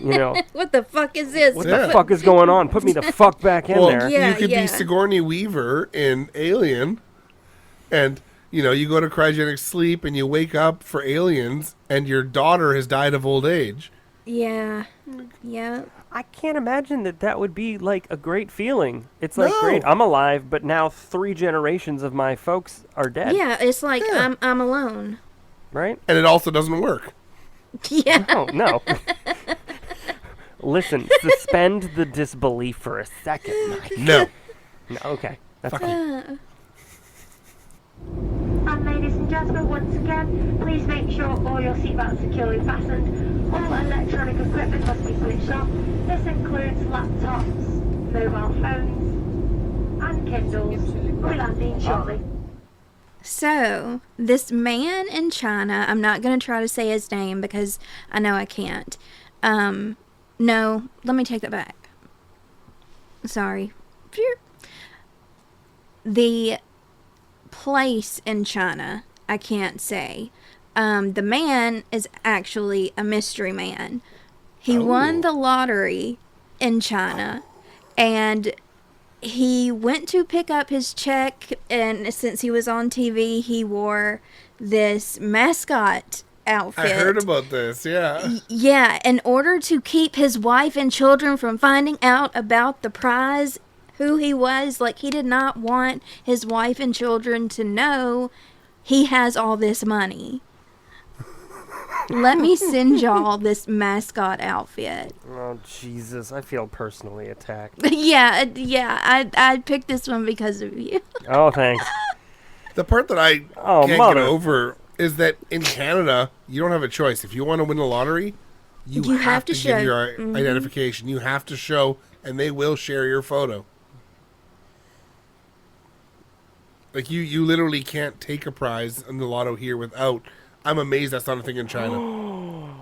S2: you know,
S3: what the fuck is this?
S2: what
S4: Yeah.
S2: the fuck is going on? Put me the fuck back in
S4: Well,
S2: there.
S3: Yeah.
S4: you could be Sigourney Weaver in Alien, and you go to cryogenic sleep and you wake up for Aliens, and your daughter has died of old age.
S3: Yeah. Yeah.
S2: I can't imagine that would be like a great feeling. It's like,
S4: No.
S2: great, I'm alive, but now 3 generations of my folks are dead.
S3: Yeah. It's like
S4: Yeah.
S3: I'm alone.
S2: Right?
S4: And it also doesn't work.
S3: Yeah.
S2: Oh, no. Listen, suspend the disbelief for a second.
S4: No.
S2: No, okay. That's
S4: Fuck
S2: fine.
S4: you.
S5: And ladies and gentlemen, once again, please make sure all your seatbelts are securely fastened. All electronic equipment must be switched off. This includes laptops, mobile phones, and Kindles. We'll be landing shortly.
S3: So, this man in China, I'm not going to try to say his name because I know I can't. No, let me take that back. Sorry. Phew. The place in China, I can't say. The man is actually a mystery man. He won the lottery in China, and he went to pick up his check, and since he was on TV, he wore this mascot outfit.
S4: I heard about this, yeah.
S3: Yeah, in order to keep his wife and children from finding out about the prize, who he was. Like, he did not want his wife and children to know he has all this money. Let me send y'all this mascot outfit.
S2: Oh, Jesus. I feel personally attacked.
S3: yeah, I picked this one because of you.
S2: Oh, thanks.
S4: The part that I
S2: Oh,
S4: can't
S2: mother.
S4: get over is that in Canada, you don't have a choice. If you want to win the lottery, you have to
S3: show.
S4: give your identification. You have to show, and they will share your photo. Like, you literally can't take a prize in the lotto here without... I'm amazed that's not a thing in China.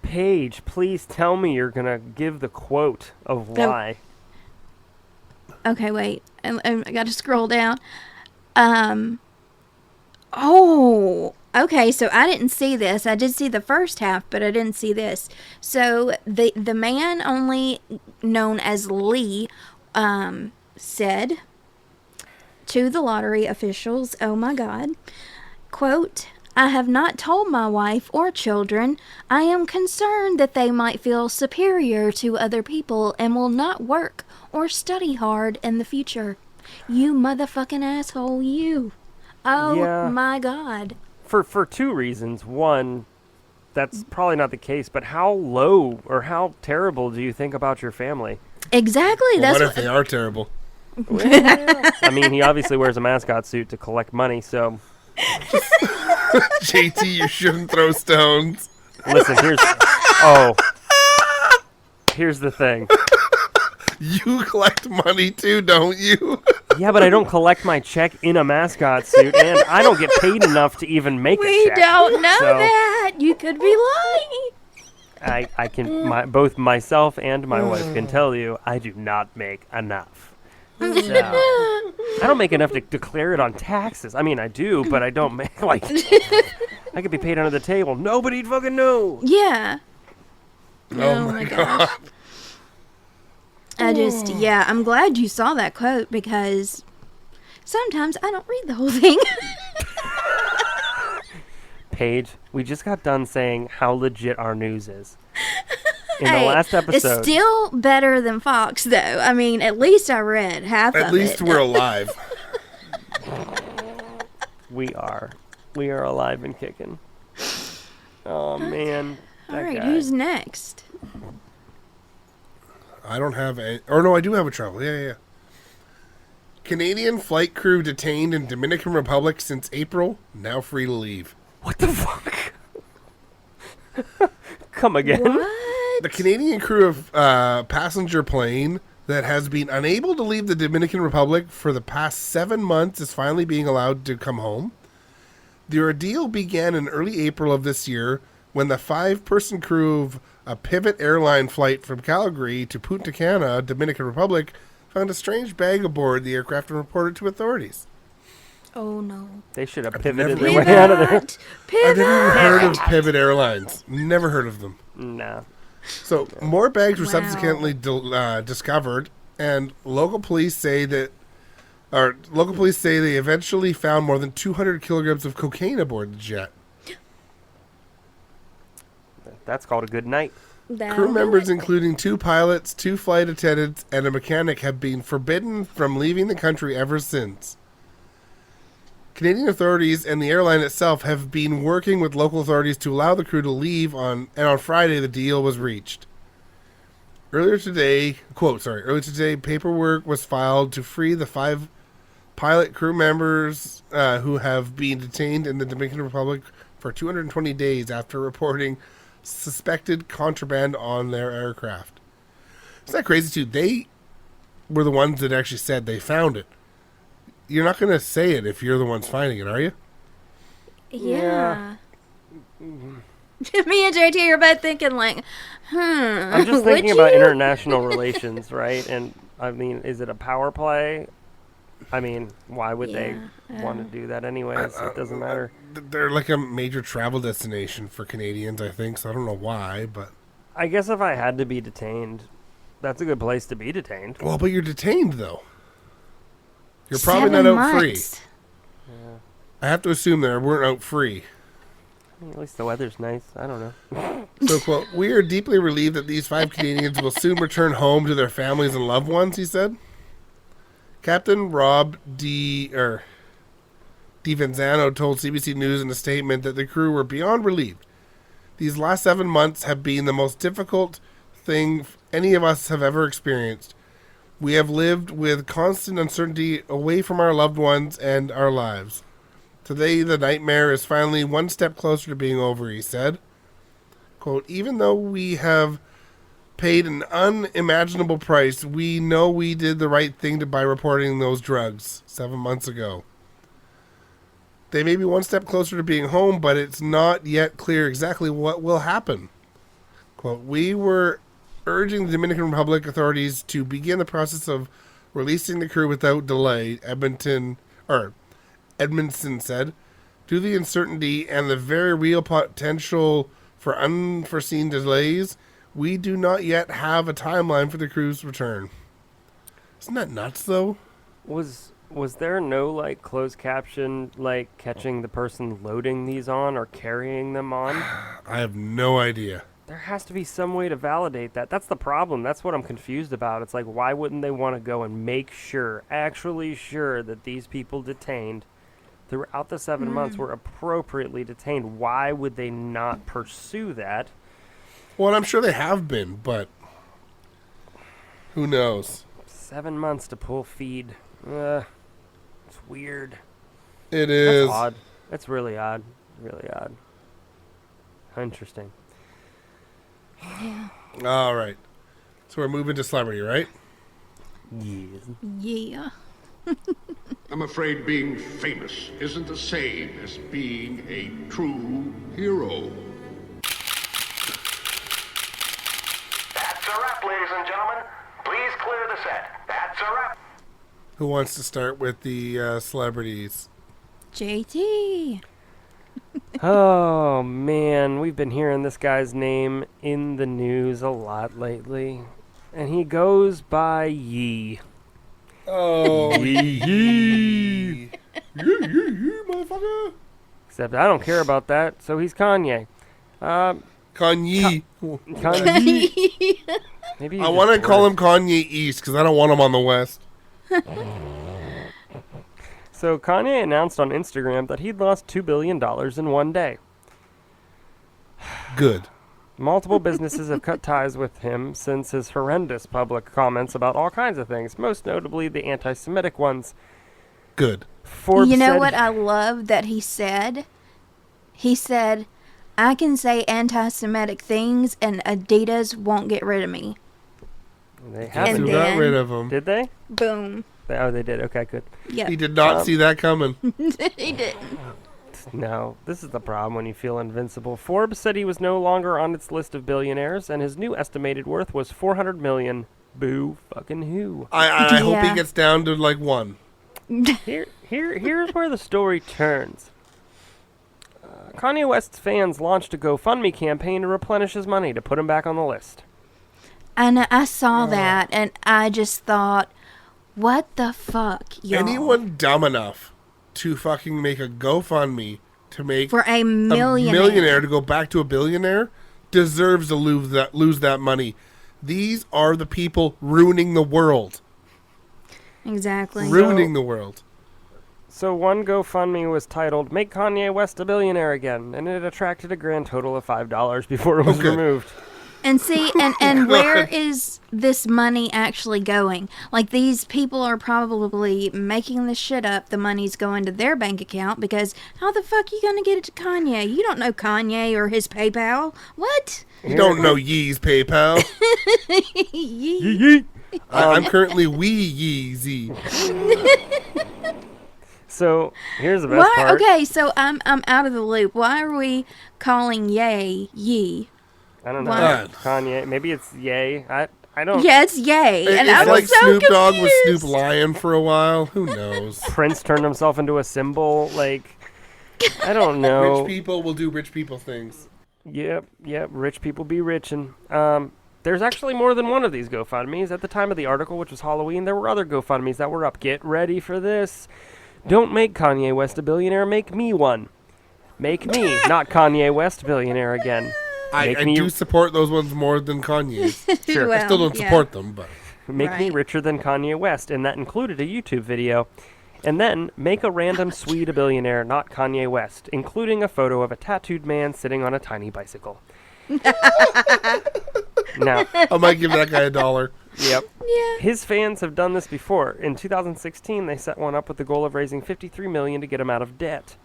S2: Paige, please tell me you're going to give the quote of why.
S3: Okay, wait. I got to scroll down. Oh, okay. So I didn't see this. I did see the first half, but I didn't see this. So the man, only known as Lee, said to the lottery officials, "Oh my God, quote, I have not told my wife or children. I am concerned that they might feel superior to other people and will not work or study hard in the future. You motherfucking asshole, you. Oh
S2: Yeah.
S3: my God."
S2: For 2 reasons. One, that's probably not the case, but how low or how terrible do you think about your family?
S3: Exactly.
S4: Well,
S3: That's
S4: what if they are terrible?
S2: I mean, he obviously wears a mascot suit to collect money, so
S4: JT, you shouldn't throw stones.
S2: listen, here's the thing.
S4: You collect money too, don't you?
S2: Yeah, but I don't collect my check in a mascot suit, and I don't get paid enough to even make a
S3: we
S2: check.
S3: don't know
S2: So-
S3: that. You could be lying.
S2: I can both myself and my wife can tell you I do not make enough. So, I don't make enough to declare it on taxes. I mean, I do, but I don't make like I could be paid under the table. Nobody'd fucking know.
S3: Yeah.
S4: Oh my
S3: gosh. I'm glad you saw that quote because sometimes I don't read the whole thing.
S2: Paige, we just got done saying how legit our news is. In the
S3: Hey,
S2: last
S3: it's
S2: episode.
S3: still better than Fox, though. I mean, at least I read half of it.
S4: At least we're alive.
S2: We are alive and kicking. Oh, man.
S3: All
S2: That
S3: right,
S2: guy.
S3: who's next?
S4: I don't have any. Or no, I do have a travel. Yeah. Canadian flight crew detained in Dominican Republic since April, now free to leave.
S2: What the fuck? Come again?
S3: What?
S4: The Canadian crew of passenger plane that has been unable to leave the Dominican Republic for the past 7 months is finally being allowed to come home. The ordeal began in early April of this year when the 5-person crew of a Pivot airline flight from Calgary to Punta Cana, Dominican Republic, found a strange bag aboard the aircraft and reported to authorities.
S3: Oh, no.
S2: They should have
S4: I've
S2: pivoted
S4: never-
S2: their way out of there.
S3: Pivot!
S4: I've never
S3: Pivot!
S4: heard of Pivot Airlines. Never heard of them.
S2: Nah.
S4: So more bags were
S3: Wow.
S4: subsequently discovered, and local police say they eventually found more than 200 kilograms of cocaine aboard the jet.
S2: That's called a good night.
S3: That'll
S4: Crew
S3: do
S4: members,
S3: it.
S4: including 2 pilots, 2 flight attendants, and a mechanic, have been forbidden from leaving the country ever since. Canadian authorities and the airline itself have been working with local authorities to allow the crew to leave and on Friday the deal was reached. Earlier today, paperwork was filed to free the 5 pilot crew members who have been detained in the Dominican Republic for 220 days after reporting suspected contraband on their aircraft. Isn't that crazy too? They were the ones that actually said they found it. You're not going to say it if you're the ones finding it, are you?
S3: Yeah. Me and JT are both thinking like,
S2: I'm just
S3: would
S2: thinking about
S3: you?
S2: international relations, right? And, I mean, is it a power play? I mean, why would they want to do that anyways? It doesn't matter.
S4: They're like a major travel destination for Canadians, I think, so I don't know why, but...
S2: I guess if I had to be detained, that's a good place to be detained.
S4: Well, but you're detained, though. You're probably not
S3: 7
S4: out free.
S3: months.
S4: I have to assume they weren't out free.
S2: I mean, at least the weather's nice. I don't know.
S4: So, quote, "We are deeply relieved that these 5 Canadians will soon return home to their families and loved ones," he said. Captain Rob DiVenzano told CBC News in a statement that the crew were beyond relieved. "These last 7 months have been the most difficult thing any of us have ever experienced. We have lived with constant uncertainty away from our loved ones and our lives. Today, the nightmare is finally one step closer to being over," he said. Quote, "Even though we have paid an unimaginable price, we know we did the right thing by reporting those drugs 7 months ago. They may be one step closer to being home, but it's not yet clear exactly what will happen." Quote, "We were urging the Dominican Republic authorities to begin the process of releasing the crew without delay," Edmondson said. "Due to the uncertainty and the very real potential for unforeseen delays, we do not yet have a timeline for the crew's return." Isn't that nuts, though?
S2: Was there no, like, closed caption, like, catching the person loading these on or carrying them on?
S4: I have no idea.
S2: There has to be some way to validate that. That's the problem. That's what I'm confused about. It's like, why wouldn't they want to go and make sure, actually sure, that these people detained throughout the 7 months were appropriately detained? Why would they not pursue that?
S4: Well, and I'm sure they have been, but who knows?
S2: 7 months to pull feed. It's weird.
S4: It is.
S2: That's odd. That's really odd. Really odd. Interesting.
S4: All right. So we're moving to celebrity, right?
S2: Yes.
S3: Yeah.
S6: I'm afraid being famous isn't the same as being a true hero.
S7: That's a wrap, ladies and gentlemen. Please clear the set. That's a wrap.
S4: Who wants to start with the celebrities?
S3: JT.
S2: Oh, man. We've been hearing this guy's name in the news a lot lately. And he goes by Yee.
S4: Oh, yee, motherfucker.
S2: Except I don't care about that, so he's Kanye.
S4: Kanye.
S2: Kanye. Maybe
S4: I want to call him Kanye East because I don't want him on the West.
S2: So Kanye announced on Instagram that he'd lost $2 billion in one day.
S4: Good.
S2: Multiple businesses have cut ties with him since his horrendous public comments about all kinds of things, most notably the anti-Semitic ones.
S4: Good.
S2: Forbes
S3: You know
S2: said
S3: what I love that he said? He said, I can say anti-Semitic things and Adidas won't get rid of me.
S2: They
S3: And
S2: haven't.
S4: Who
S3: then-
S4: got rid of him?
S2: Did they?
S3: Boom.
S2: Oh, they did. Okay, good.
S3: Yep.
S4: He did not see that coming.
S3: He didn't.
S2: No, this is the problem when you feel invincible. Forbes said he was no longer on its list of billionaires, and his new estimated worth was $400 million. Boo fucking who.
S4: I hope he
S3: Yeah.
S4: gets down to like 1.
S2: Here's where the story turns. Kanye West's fans launched a GoFundMe campaign to replenish his money to put him back on the list.
S3: And I saw that, and I just thought, what the fuck, y'all?
S4: Anyone dumb enough to fucking make a GoFundMe to make
S3: For a millionaire.
S4: millionaire to go back to a billionaire deserves to lose that money. These are the people ruining the world.
S3: Exactly.
S4: Ruining the world.
S2: So one GoFundMe was titled "Make Kanye West a Billionaire Again," and it attracted a grand total of $5 before it was
S4: Okay.
S2: removed.
S3: And see, and where is this money actually going? Like, these people are probably making this shit up. The money's going to their bank account because how the fuck you gonna get it to Kanye? You don't know Kanye or his PayPal. What?
S4: You don't know Yee's PayPal.
S3: Yee.
S4: I'm currently Yeezy.
S2: So here's the best
S3: Why?
S2: part.
S3: Okay, so I'm out of the loop. Why are we calling Ye Yee?
S2: I don't know.
S3: Why?
S2: Kanye. Maybe it's Ye. I don't.
S3: Yeah, it's Ye, and
S4: It's
S3: I'm
S4: like
S3: so
S4: Snoop Dogg with
S3: confused.
S4: Snoop Lion for a while. Who knows?
S2: Prince turned himself into a symbol. Like, I don't know.
S4: Rich people will do rich people things.
S2: Yep. Rich people be rich, and there's actually more than one of these GoFundMes. At the time of the article, which was Halloween, there were other GoFundMes that were up. Get ready for this. Don't make Kanye West a billionaire. Make me one. Make me, not Kanye West, billionaire again.
S4: I
S2: Make me-
S4: do support those ones more than Kanye's.
S2: Sure.
S3: Well,
S4: I still don't
S3: yeah.
S4: support them, but
S2: Make me
S3: Right.
S2: richer than Kanye West, and that included a YouTube video. And then make a random Swede a billionaire, not Kanye West, including a photo of a tattooed man sitting on a tiny bicycle. Now,
S4: I might give that guy $1.
S2: yep.
S3: Yeah.
S2: His fans have done this before. In 2016, they set one up with the goal of raising $53 million to get him out of debt.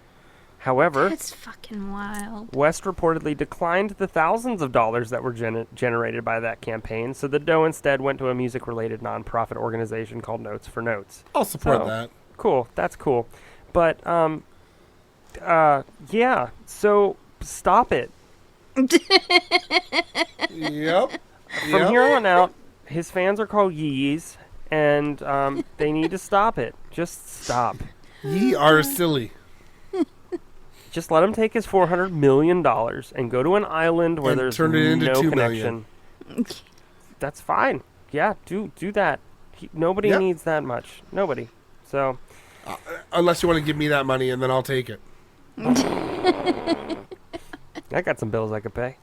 S2: However,
S3: That's fucking wild.
S2: West reportedly declined the thousands of dollars that were generated by that campaign, so the dough instead went to a music-related nonprofit organization called Notes for Notes.
S4: I'll support
S2: So,
S4: that.
S2: Cool, that's cool. But, yeah, so stop it.
S4: Yep.
S2: From here on out, his fans are called Yees, and they need to stop it. Just stop.
S4: Ye are silly.
S2: Just let him take his $400 million and go to an island where
S4: And
S2: there's
S4: turn it into
S2: no
S4: $2
S2: connection. That's fine. Yeah, do that. Nobody
S4: Yep.
S2: needs that much. Nobody. So,
S4: Unless you want to give me that money, and then I'll take it.
S2: I got some bills I could pay.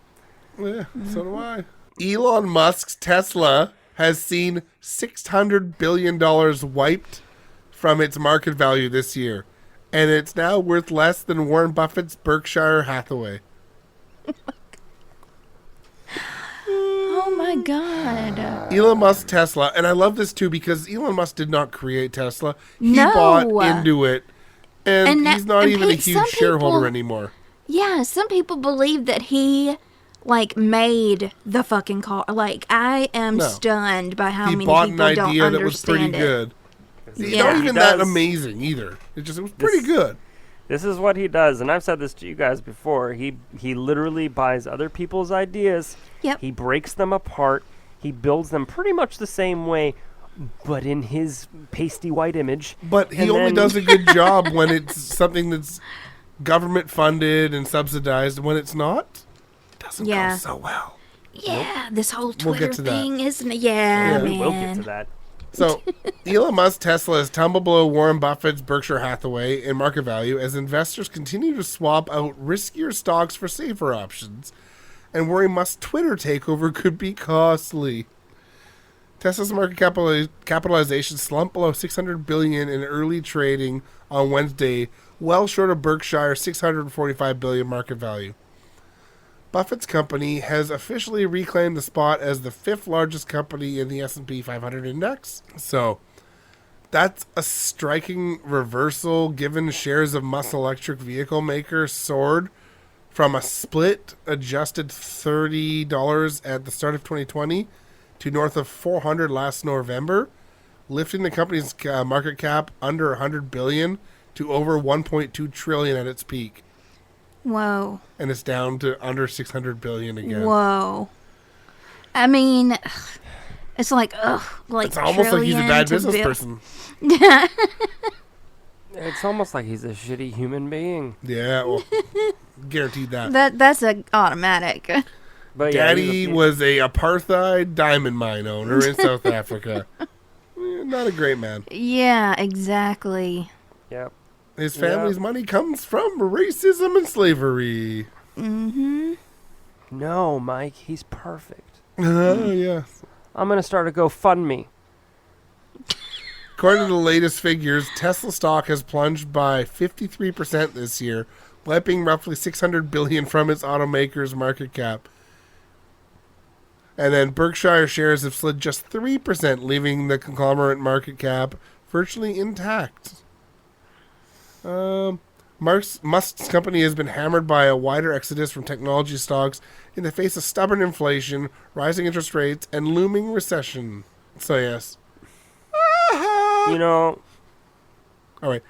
S4: Yeah, so do I. Elon Musk's Tesla has seen $600 billion wiped from its market value this year, and it's now worth less than Warren Buffett's Berkshire Hathaway.
S3: Oh my god.
S4: Elon Musk Tesla, and I love this too because Elon Musk did not create Tesla. He
S3: No.
S4: bought into it, and
S3: And that-
S4: he's not
S3: and
S4: even a
S3: Pete,
S4: huge
S3: some
S4: shareholder
S3: people-
S4: anymore.
S3: Yeah, some people believe that he made the fucking car. Like, I am
S4: No.
S3: stunned by how
S4: He
S3: many
S4: bought an
S3: people don't
S4: idea that was pretty
S3: understand it.
S4: good.
S3: Yeah.
S4: Not
S2: He
S4: even that
S2: does.
S4: amazing either. It was pretty good.
S2: This is what he does, and I've said this to you guys before. He literally buys other people's ideas.
S3: Yep.
S2: He breaks them apart. He builds them pretty much the same way, but in his pasty white image.
S4: But he
S2: And
S4: only
S2: then-
S4: does a good job when it's something that's government funded and subsidized. When it's not, it doesn't
S3: Yeah.
S4: go so well.
S3: Yeah, this whole
S4: We'll get
S3: Twitter
S4: to that.
S3: thing, isn't it? Yeah,
S4: Yeah.
S3: man.
S2: We will get to that.
S4: So, Elon Musk Tesla has tumbled below Warren Buffett's Berkshire Hathaway in market value as investors continue to swap out riskier stocks for safer options, and worry Musk's Twitter takeover could be costly. Tesla's market capitalization slumped below $600 billion in early trading on Wednesday, well short of Berkshire's $645 billion market value. Buffett's company has officially reclaimed the spot as the fifth largest company in the S&P 500 index. So that's a striking reversal given shares of Musk's electric vehicle maker soared from a split adjusted $30 at the start of 2020 to north of $400 last November, lifting the company's market cap under $100 billion to over $1.2 trillion at its peak.
S3: Whoa.
S4: And it's down to under $600 billion again.
S3: Whoa. I mean, it's like,
S4: it's almost like he's a bad business person.
S2: It's almost like he's a shitty human being.
S4: Yeah, well, guaranteed that.
S3: That's a automatic.
S2: But yeah,
S4: Daddy was a apartheid diamond mine owner in South Africa. Not a great man.
S3: Yeah, exactly.
S2: Yep.
S4: His family's money comes from racism and slavery.
S3: Mm-hmm.
S2: No, Mike, he's perfect.
S4: Yes.
S2: I'm going to start a GoFundMe.
S4: According to the latest figures, Tesla stock has plunged by 53% this year, wiping roughly $600 billion from its automaker's market cap. And then Berkshire shares have slid just 3%, leaving the conglomerate market cap virtually intact. Musk's company has been hammered by a wider exodus from technology stocks in the face of stubborn inflation, rising interest rates, and looming recession. So yes.
S2: You know,
S4: all right.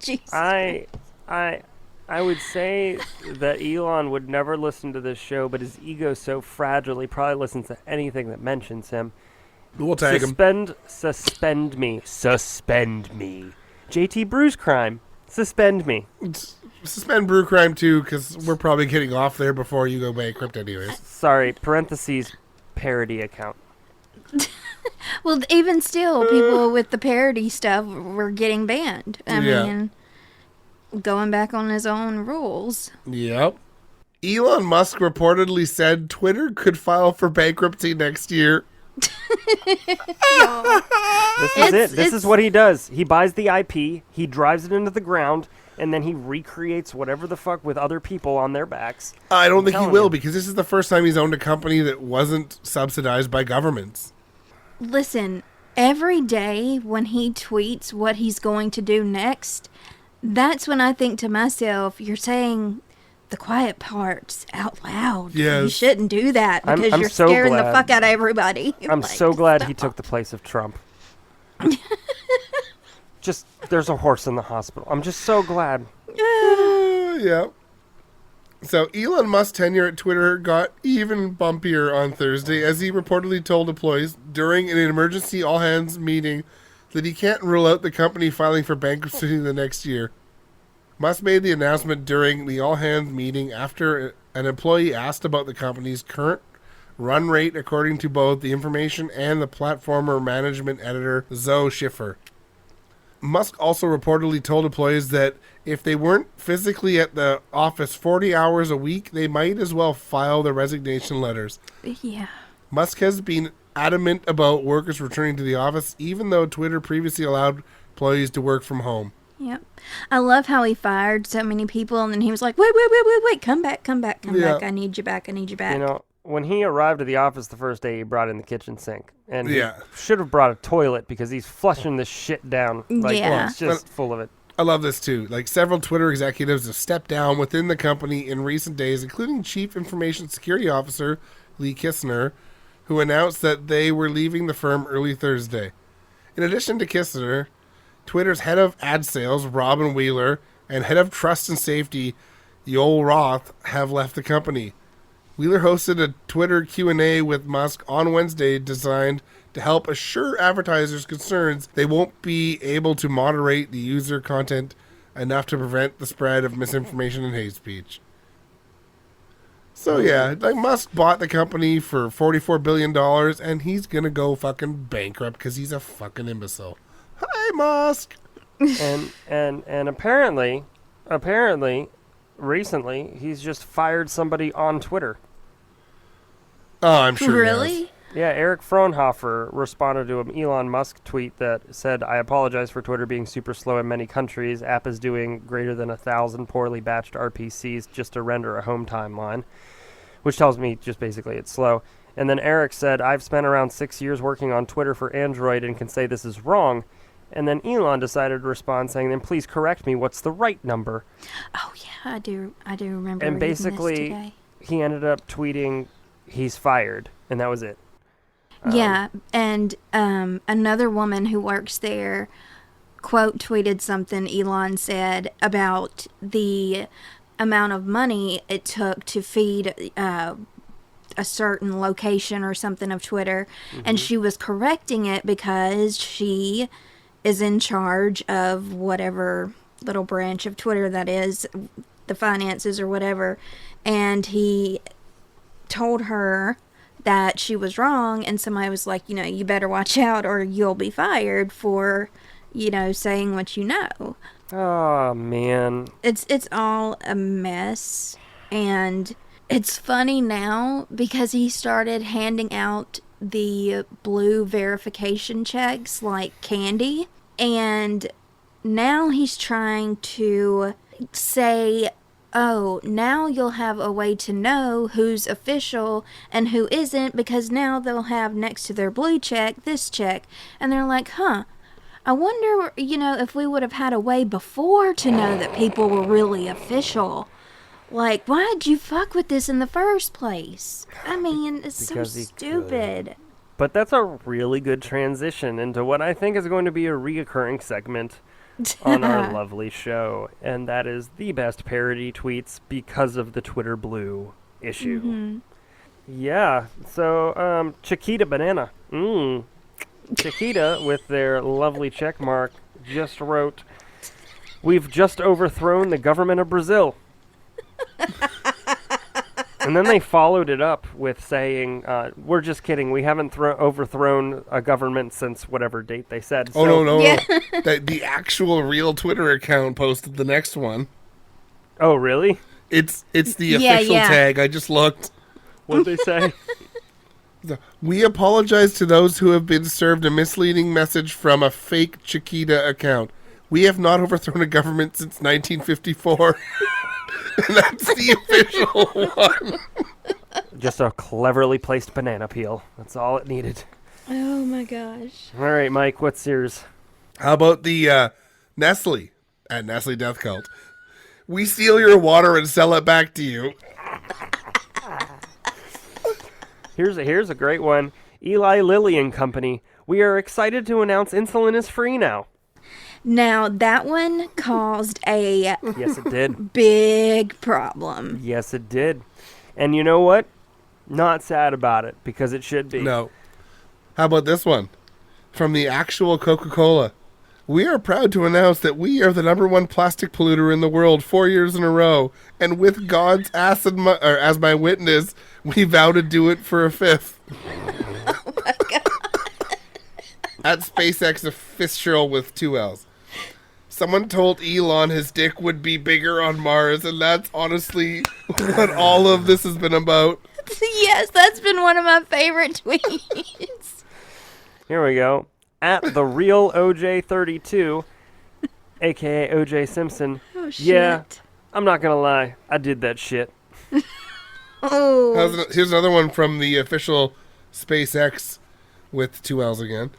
S3: Jeez.
S2: I would say that Elon would never listen to this show, but his ego's so fragile, he probably listens to anything that mentions him.
S4: We'll tag him.
S2: Suspend me. JT Brew's crime. Suspend me.
S4: Suspend Brew Crime too, because we're probably getting off there before you go bankrupt anyways.
S2: Sorry, parentheses, parody account.
S3: Well, even still, people with the parody stuff were getting banned. I mean, going back on his own rules.
S4: Yep. Elon Musk reportedly said Twitter could file for bankruptcy next year.
S2: This is what he does. He buys the IP, he drives it into the ground, and then he recreates whatever the fuck with other people on their backs.
S4: I don't think he will, because this is the first time he's owned a company that wasn't subsidized by governments.
S3: Listen, every day when he tweets what he's going to do next, that's when I think to myself, you're saying the quiet parts out loud.
S4: Yes.
S3: You shouldn't do that because
S2: I'm
S3: you're
S2: so
S3: scaring
S2: glad.
S3: the fuck out of everybody.
S2: I'm
S3: Like,
S2: so glad he
S3: stop.
S2: took the place of Trump. Just, there's a horse in the hospital. I'm just so glad.
S4: Yeah. So Elon Musk's tenure at Twitter got even bumpier on Thursday as he reportedly told employees during an emergency all-hands meeting that he can't rule out the company filing for bankruptcy the next year. Musk made the announcement during the all-hands meeting after an employee asked about the company's current run rate, according to both the information and the platformer management editor Zoe Schiffer. Musk also reportedly told employees that if they weren't physically at the office 40 hours a week, they might as well file their resignation letters.
S3: Yeah.
S4: Musk has been adamant about workers returning to the office, even though Twitter previously allowed employees to work from home.
S3: Yep. I love how he fired so many people, and then he was like, wait, come back. I need you back.
S2: You know, when he arrived at the office the first day, he brought in the kitchen sink. And he
S4: Yeah.
S2: should have brought a toilet because he's flushing this shit down. Like,
S3: Yeah.
S2: it's just full of it.
S4: I love this too. Like, several Twitter executives have stepped down within the company in recent days, including Chief Information Security Officer Lee Kistner, who announced that they were leaving the firm early Thursday. In addition to Kistner, Twitter's head of ad sales, Robin Wheeler, and head of trust and safety, Yoel Roth, have left the company. Wheeler hosted a Twitter Q&A with Musk on Wednesday designed to help assure advertisers' concerns they won't be able to moderate the user content enough to prevent the spread of misinformation and hate speech. So yeah, like Musk bought the company for $44 billion, and he's gonna go fucking bankrupt because he's a fucking imbecile. Hi, Musk.
S2: And apparently, recently he's just fired somebody on Twitter.
S4: Oh, I'm sure. He has.
S3: Really?
S2: Yeah, Eric Fraunhofer responded to an Elon Musk tweet that said, "I apologize for Twitter being super slow in many countries. App is doing greater than 1,000 poorly batched RPCs just to render a home timeline," which tells me just basically it's slow. And then Eric said, "I've spent around 6 years working on Twitter for Android and can say this is wrong." And then Elon decided to respond saying, "Then please correct me. What's the right number?"
S3: Oh yeah, I do remember.
S2: And
S3: reading this
S2: basically,
S3: today.
S2: he ended up tweeting, "He's fired," and that was it.
S3: Yeah, and another woman who works there quote tweeted something Elon said about the amount of money it took to feed a certain location or something of Twitter, and she was correcting it because she is in charge of whatever little branch of Twitter that is, the finances or whatever, and he told her that she was wrong, and somebody was like, you better watch out or you'll be fired for, saying what you know.
S2: Oh, man.
S3: It's all a mess, and it's funny now because he started handing out the blue verification checks like candy, and now he's trying to say, oh, now you'll have a way to know who's official and who isn't, because now they'll have next to their blue check this check. And they're like, I wonder, if we would have had a way before to know that people were really official. Like, why'd you fuck with this in the first place? I mean, it's
S2: Because
S3: so
S2: he
S3: stupid.
S2: But that's a really good transition into what I think is going to be a reoccurring segment on our lovely show, and that is the best parody tweets because of the Twitter Blue issue. Yeah, so Chiquita Banana, Chiquita with their lovely check mark just wrote, "We've just overthrown the government of Brazil." And then they followed it up with saying, "We're just kidding. We haven't overthrown a government since whatever date they said."
S4: Oh,
S2: So-
S4: no.
S3: Yeah.
S4: The actual real Twitter account posted the next one.
S2: Oh, really?
S4: It's the
S3: Yeah,
S4: official
S3: yeah.
S4: tag. I just looked.
S2: What'd they say?
S4: We apologize to those who have been served a misleading message from a fake Chiquita account. We have not overthrown a government since 1954. And that's the official one.
S2: Just a cleverly placed banana peel. That's all it needed.
S3: Oh my gosh.
S2: All right, Mike, what's yours?
S4: How about the Nestle at Nestle Death Cult? We steal your water and sell it back to you.
S2: Here's a great one. Eli Lilly and Company. We are excited to announce insulin is free now.
S3: Now, that one caused a
S2: Yes, it did.
S3: big problem.
S2: Yes, it did. And you know what? Not sad about it, because it should be.
S4: No. How about this one? From the actual Coca-Cola. We are proud to announce that we are the #1 plastic polluter in the world 4 years in a row. And with God's ass as my witness, we vow to do it for a 5th.
S3: Oh my God.
S4: At SpaceX official with 2 L's. Someone told Elon his dick would be bigger on Mars, and that's honestly what all of this has been about.
S3: Yes, that's been one of my favorite tweets.
S2: Here we go. At the real OJ32, a.k.a. OJ Simpson.
S3: Oh, shit.
S2: Yeah, I'm not going to lie. I did that shit.
S3: Oh.
S4: Here's another one from the official SpaceX with 2 L's again.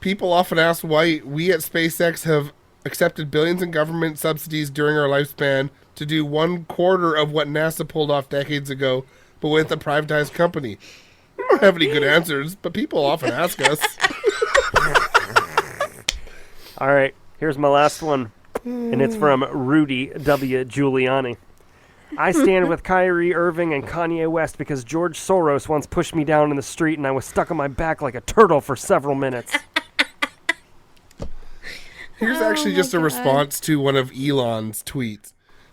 S4: People often ask why we at SpaceX have accepted billions in government subsidies during our lifespan to do 1/4 of what NASA pulled off decades ago, but with a privatized company. We don't have any good answers, but people often ask us.
S2: All right, here's my last one, and it's from Rudy W. Giuliani. I stand with Kyrie Irving and Kanye West because George Soros once pushed me down in the street and I was stuck on my back like a turtle for several minutes.
S4: Here's actually just a response to one of Elon's tweets.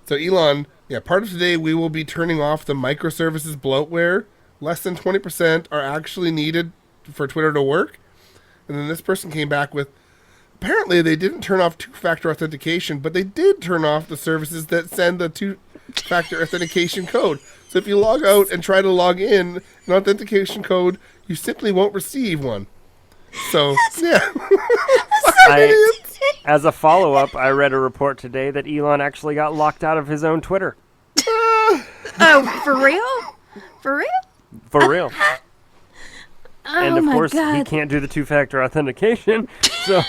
S4: It So Elon, part of today we will be turning off the microservices bloatware. Less than 20% are actually needed for Twitter to work. And then this person came back with, apparently they didn't turn off two-factor authentication, but they did turn off the services that send the two-factor authentication code. So if you log out and try to log in an authentication code, you simply won't receive one. So, yeah.
S2: As a follow-up, I read a report today that Elon actually got locked out of his own Twitter.
S3: Oh, for real? For real?
S2: For real.
S3: Oh,
S2: And of
S3: my
S2: course,
S3: God.
S2: he can't do the two-factor authentication. So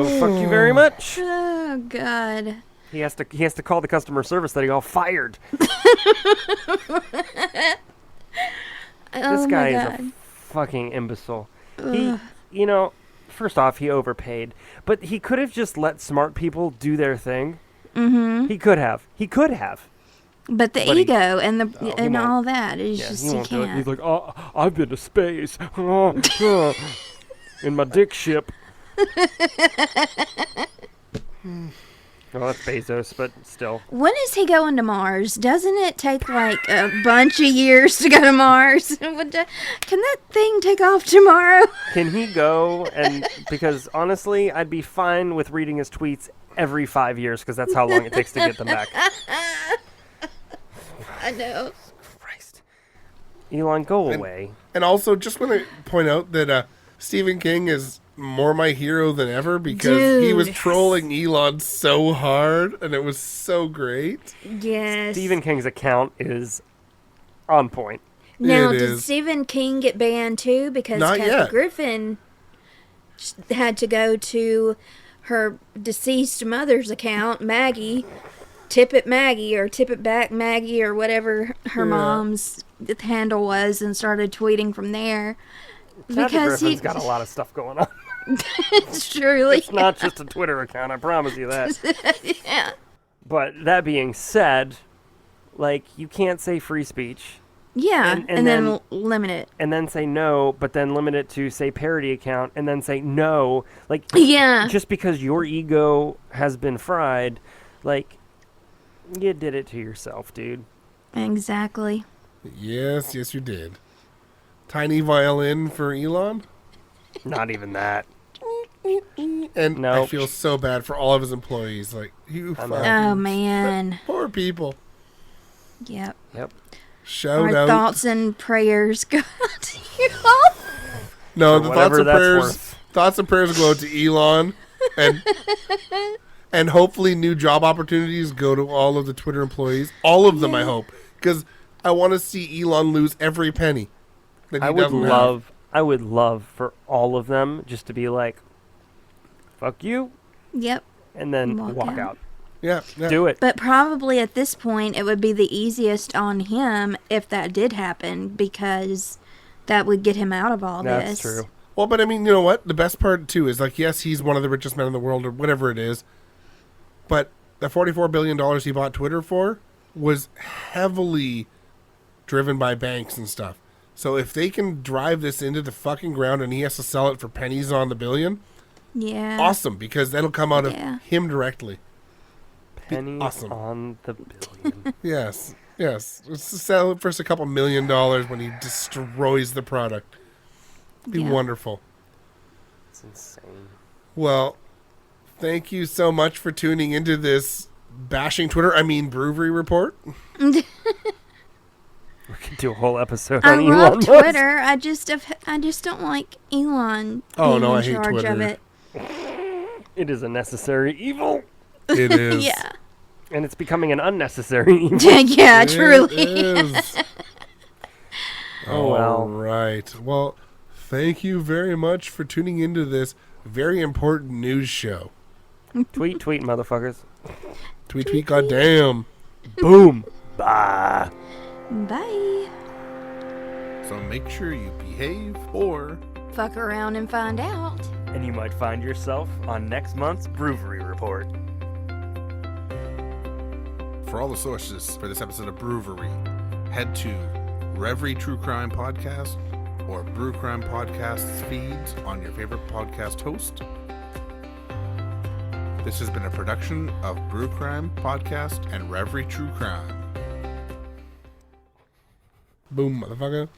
S2: fuck you very much.
S3: Oh, God.
S2: He has to call the customer service that he got fired. This guy is a fucking imbecile. He, first off, he overpaid, but he could have just let smart people do their thing. Mm-hmm. He could have.
S3: But the ego and and
S2: won't.
S3: all that is just
S2: he
S3: you
S2: won't do it.
S3: can't.
S2: He's like, oh, I've been to space in my dick ship. Well, that's Bezos, but still.
S3: When is he going to Mars? Doesn't it take like a bunch of years to go to Mars? Can that thing take off tomorrow?
S2: Can he go? And because honestly, I'd be fine with reading his tweets every 5 years because that's how long it takes to get them back.
S3: I know.
S2: Christ. Elon, go away.
S4: And also, just want to point out that Stephen King is more my hero than ever because he was trolling Elon so hard, and it was so great.
S3: Yes.
S2: Stephen King's account is on point.
S3: Now,
S4: It
S3: did
S4: is.
S3: Stephen King get banned too? Because
S4: Not
S3: Kathy
S4: yet.
S3: Griffin had to go to her deceased mother's account, Maggie, Tip It Maggie, or Tip It Back Maggie, or whatever her mom's handle was, and started tweeting from there.
S2: Kathy
S3: Because
S2: Griffin's got a lot of stuff going on.
S3: it's truly
S2: It's not just a Twitter account, I promise you that.
S3: yeah.
S2: But that being said, like, you can't say free speech
S3: Yeah,
S2: And
S3: and then
S2: then-
S3: limit it.
S2: and then say no, but then limit it to, say, parody account, and then say no. Like,
S3: Yeah.
S2: just because your ego has been fried, like, you did it to yourself, dude.
S3: Exactly.
S4: Yes, you did. Tiny violin for Elon.
S2: Not even that.
S4: And I
S2: Nope.
S4: feel so bad for all of his employees. Like, you
S2: I know.
S4: fucking
S3: Oh, man.
S4: poor people.
S3: Yep.
S2: Yep.
S4: Shout
S3: Our
S4: out.
S3: thoughts and prayers go out to you all.
S4: No,
S2: For
S4: the
S2: whatever that's worth.
S4: thoughts and prayers go out to Elon, and hopefully new job opportunities go to all of the Twitter employees. All of them, I hope, because I want to see Elon lose every penny that he doesn't have.
S2: I would love for all of them just to be like, fuck you,
S3: Yep.
S2: and then
S3: Walk
S2: walk
S3: out.
S2: out.
S4: Yeah.
S2: Do it.
S3: But probably at this point, it would be the easiest on him if that did happen, because that would get him out of all
S2: That's
S3: this.
S2: true.
S4: Well, but I mean, you know what? The best part too is like, yes, he's one of the richest men in the world, or whatever it is. But the $44 billion he bought Twitter for was heavily driven by banks and stuff. So if they can drive this into the fucking ground and he has to sell it for pennies on the billion,
S3: Yeah.
S4: awesome, because that'll come out
S3: Yeah.
S4: of him directly.
S2: Pennies
S4: awesome.
S2: on the billion.
S4: Yes. Let's just sell it for a couple $1 million when he destroys the product. Be
S3: Yeah.
S4: wonderful.
S2: It's insane.
S4: Well, thank you so much for tuning into this BrewVerie Report.
S2: We could do a whole episode
S3: I
S2: on
S3: love
S2: Elon Musk.
S3: Twitter. I just don't like Elon
S4: Oh,
S3: being
S4: no, I
S3: in
S4: hate
S3: charge of
S4: Twitter.
S3: it.
S2: It is a necessary evil,
S4: It is.
S3: Yeah.
S2: and it's becoming an unnecessary evil.
S3: Yeah,
S4: It
S3: truly.
S4: is.
S2: Oh, well.
S4: All right. Well, thank you very much for tuning into this very important news show.
S2: Tweet, motherfuckers.
S4: Tweet, goddamn.
S2: Boom. Bye.
S3: Bye.
S1: So make sure you behave or
S3: Fuck around and find out.
S2: And you might find yourself on next month's BrewVerie Report.
S1: for all the sources for this episode of BrewVerie, head to Reverie True Crime Podcast or Brew Crime Podcast's feeds on your favorite podcast host. This has been a production of Brew Crime Podcast and Reverie True Crime.
S4: Boom, motherfucker.